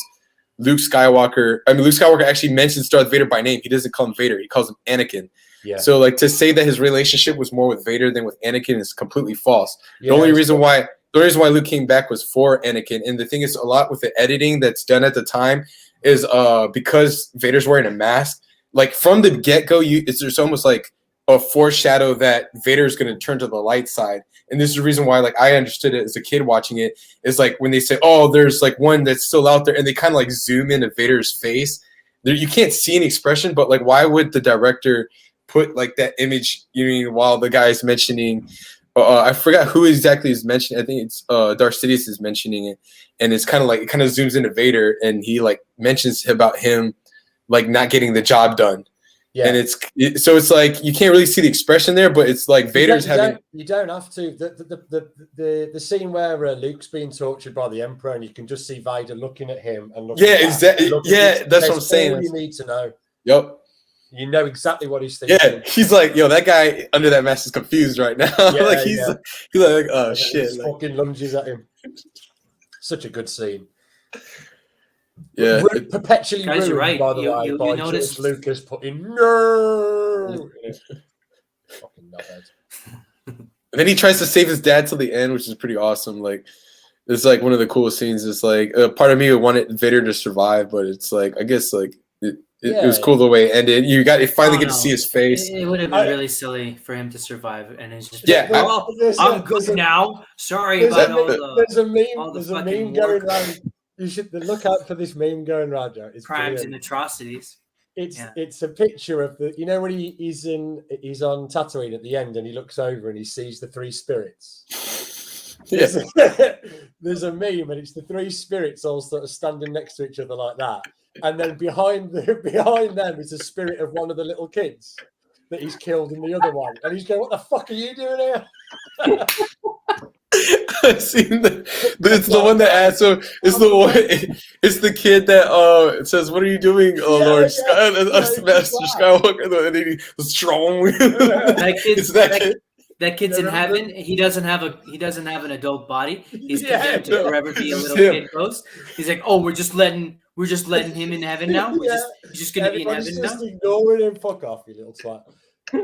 Luke Skywalker. I mean, Luke Skywalker actually mentions Darth Vader by name. He doesn't call him Vader. He calls him Anakin. Yeah. So like to say that his relationship was more with Vader than with Anakin is completely false. Yeah, the only reason why Luke came back was for Anakin. And the thing is, a lot with the editing that's done at the time is because Vader's wearing a mask. Like from the get-go, there's almost like a foreshadow that Vader is going to turn to the light side. And this is the reason why, like, I understood it as a kid watching it, is like when they say, oh, there's like one that's still out there, and they kind of like zoom into Vader's face. You can't see any expression, but like, why would the director put like that image, while the guy is mentioning, I forgot who exactly is mentioning. I think it's Darth Sidious is mentioning it, and it's kind of like, it kind of zooms into Vader, and he like mentions about him like not getting the job done. Yeah. And it's like you can't really see the expression there, but it's like Vader's you don't have to. The scene where Luke's being tortured by the Emperor, and you can just see Vader looking at him and looking. Yeah, exactly. Yeah, that's what I'm saying. All you need to know. Yep. You know exactly what he's thinking. Yeah, he's like, yo, that guy under that mask is confused right now. Yeah, like he's like, oh shit, he fucking lunges at him. Such a good scene. Yeah, perpetually guys, ruined, you're right. by the way, you by noticed George Lucas putting no. Fucking knobhead. And then he tries to save his dad till the end, which is pretty awesome. Like, it's like one of the coolest scenes. It's like part of me wanted Vader to survive, but it's like I guess like it was cool the way it ended. You finally get to see his face. It would have been really silly for him to survive, and it's just I'm good now. Sorry about all the. There's a meme going around. You should look out for this meme going around. It's crimes brilliant. and atrocities. It's a picture of when he's on Tatooine at the end and he looks over and he sees the three spirits. Yes. There's a meme and it's the three spirits all sort of standing next to each other like that, and then behind them is the spirit of one of the little kids that he's killed in the other one, and he's going, "What the fuck are you doing here?" I've seen it's the one that asks. So it's the one. It's the kid that says, "What are you doing, Lord Master Skywalker?" And then he's strong. That kid's in heaven. He doesn't have an adult body. He's condemned to forever be a little kid ghost. He's like, oh, we're just letting him in heaven now. He's just gonna be in heaven now. Just ignoring him. Fuck off, you little twat.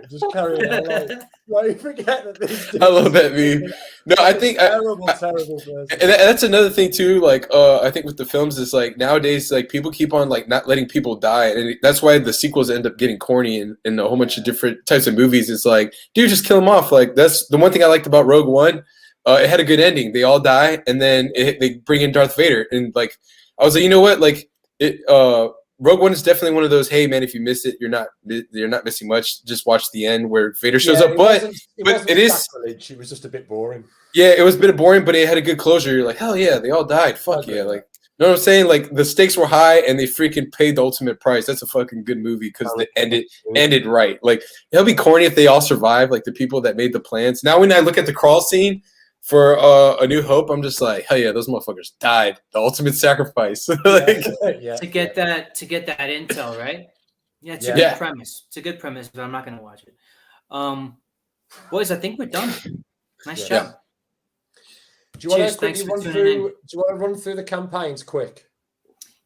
Just carry on. Like, forget that this I love that meme. No, I think terrible person. And that's another thing too. Like, I think with the films is like nowadays, like people keep on like not letting people die, and that's why the sequels end up getting corny and a whole bunch of different types of movies. It's like, dude, just kill them off. Like that's the one thing I liked about Rogue One. It had a good ending. They all die, and then they bring in Darth Vader, and like I was like, you know what, like it. Rogue One is definitely one of those. Hey man, if you miss it, you're not missing much. Just watch the end where Vader shows up. But it is. Sacrilege. It was just a bit boring. Yeah, it was a bit boring, but it had a good closure. You're like, hell yeah, they all died. Fuck yeah, like you know what I'm saying? Like the stakes were high, and they freaking paid the ultimate price. That's a fucking good movie because it ended right. Like it'll be corny if they all survive. Like the people that made the plans. Now when I look at the crawl scene for A New Hope, I'm just like, hell yeah, those motherfuckers died. The ultimate sacrifice. Like, to get that intel, right? Yeah, it's a good premise. It's a good premise, but I'm not gonna watch it. Boys, I think we're done. Nice job. Do you want to run through the campaigns quick?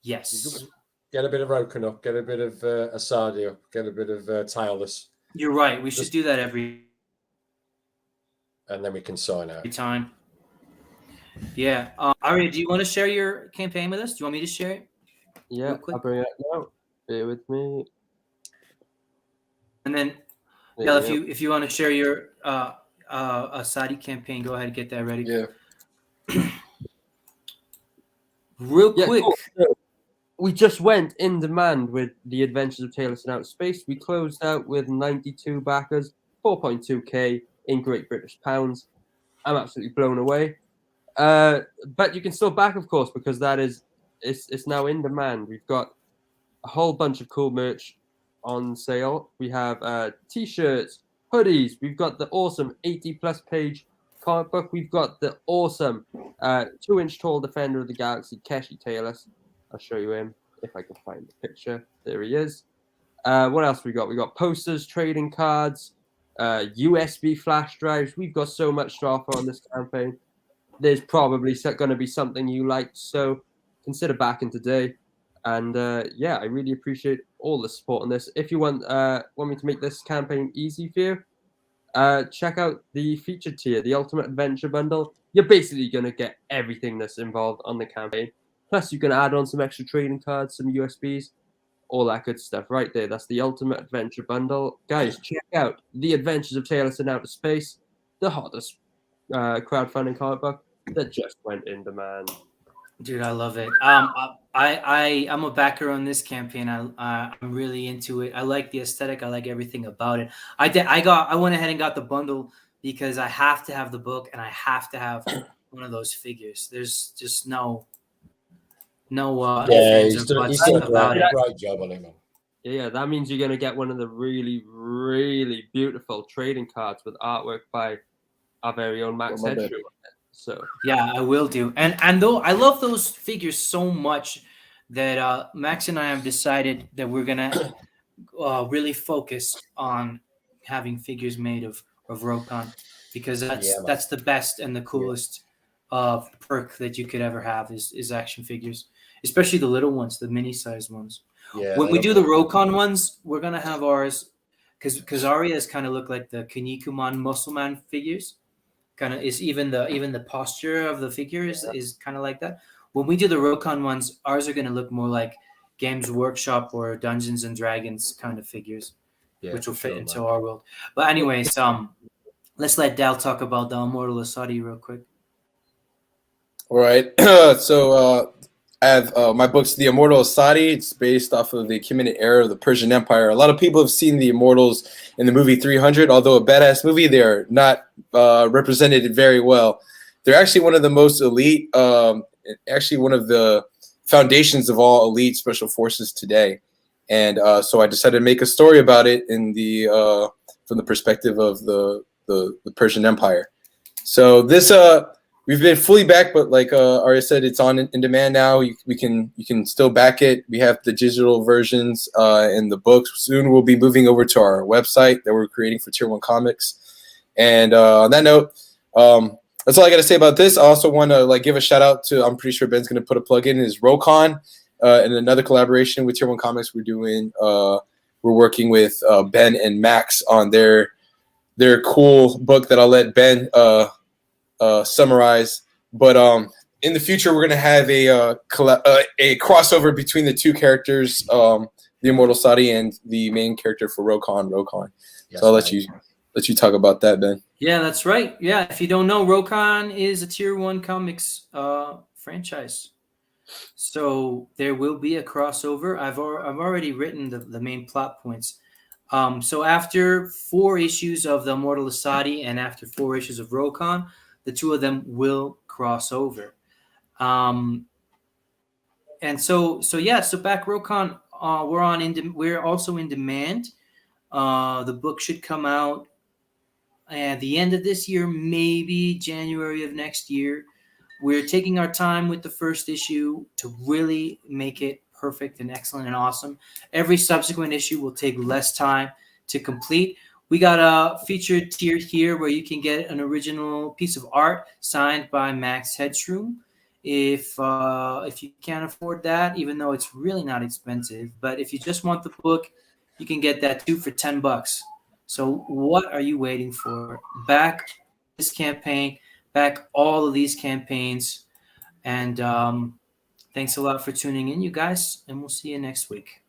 Yes. Get a bit of Roken up, get a bit of Asadi up, get a bit of Tailless. You're right. We should do that every. And then we can sign out. Every time. Yeah. Arya, do you want to share your campaign with us? Do you want me to share it? Yeah, I'll bring it up now. Bear with me. And then Del, if you want to share your Saudi campaign, go ahead and get that ready. Yeah. Real quick. Cool. So we just went in demand with the Adventures of Taylor in Outer Space. We closed out with 92 backers, 4.2k in Great British pounds. I'm absolutely blown away. But you can still back, of course, because it's now in demand. We've got a whole bunch of cool merch on sale. We have t-shirts, hoodies. We've got the awesome 80+ page comic book. We've got the awesome 2-inch tall Defender of the Galaxy, Keshi Taylor. I'll show you him if I can find the picture. There he is. What else we got? We got posters, trading cards, USB flash drives. We've got so much to offer on this campaign. There's probably going to be something you like, so consider backing today. And yeah, I really appreciate all the support on this. If you want me to make this campaign easy for you, check out the featured tier, the Ultimate Adventure Bundle. You're basically going to get everything that's involved on the campaign. Plus, you can add on some extra trading cards, some USBs, all that good stuff right there. That's the Ultimate Adventure Bundle. Guys, check out The Adventures of Taylor in Outer Space, the hottest crowdfunding comic book that just went in demand. Dude, I love it. I'm a backer on this campaign. I'm really into it. I like the aesthetic. I like everything about it. I went ahead and got the bundle because I have to have the book and I have to have one of those figures. There's just no he's done a great job on it. Yeah, that means you're gonna get one of the really, really beautiful trading cards with artwork by our very own Max Headroom. So yeah, I will do. And though I love those figures so much that Max and I have decided that we're gonna really focus on having figures made of Rokan, because that's the best and the coolest perk that you could ever have is action figures, especially the little ones, the mini sized ones. Yeah, when we do the Rokan ones, we're gonna have ours because Arya's kind of look like the Kinnikuman Muscleman figures. Kind of is even the posture of the figure is kind of like that. When we do the Rokan ones, ours are going to look more like Games Workshop or Dungeons and Dragons kind of figures, which will fit into our world. But anyways, let's let Dal talk about the Immortal Asadi real quick. All right. So I have my books, The Immortal Asadi. It's based off of the Achaemenid era of the Persian Empire. A lot of people have seen the Immortals in the movie 300. Although a badass movie, they're not represented very well. They're actually one of the most elite, actually one of the foundations of all elite special forces today. And so I decided to make a story about it in the from the perspective of the Persian Empire. So this we've been fully back, but like Arya said, it's on in demand now. You can still back it. We have the digital versions in the books. Soon we'll be moving over to our website that we're creating for Tier 1 Comics. And on that note, that's all I got to say about this. I also want to give a shout out to, I'm pretty sure Ben's going to put a plug in, is Rokan, and another collaboration with Tier 1 Comics we're doing. We're working with Ben and Max on their cool book that I'll let Ben summarize, but in the future we're going to have a crossover between the two characters, the Immortal Asadi and the main character for Rokan. Yes, so I'll let you talk about that, Ben. Yeah, that's right. Yeah, if you don't know, Rokan is a Tier 1 Comics franchise, so there will be a crossover. I've already written the main plot points. So after 4 issues of the Immortal Asadi and after 4 issues of Rokan, the two of them will cross over. And so back Rokan, we're also in demand. The book should come out at the end of this year, maybe January of next year. We're taking our time with the first issue to really make it perfect and excellent and awesome. Every subsequent issue will take less time to complete. We got a featured tier here where you can get an original piece of art signed by Max Headroom. If you can't afford that, even though it's really not expensive, but if you just want the book, you can get that too for $10. So what are you waiting for? Back this campaign, back all of these campaigns, and thanks a lot for tuning in, you guys, and we'll see you next week.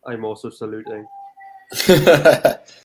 I'm also saluting.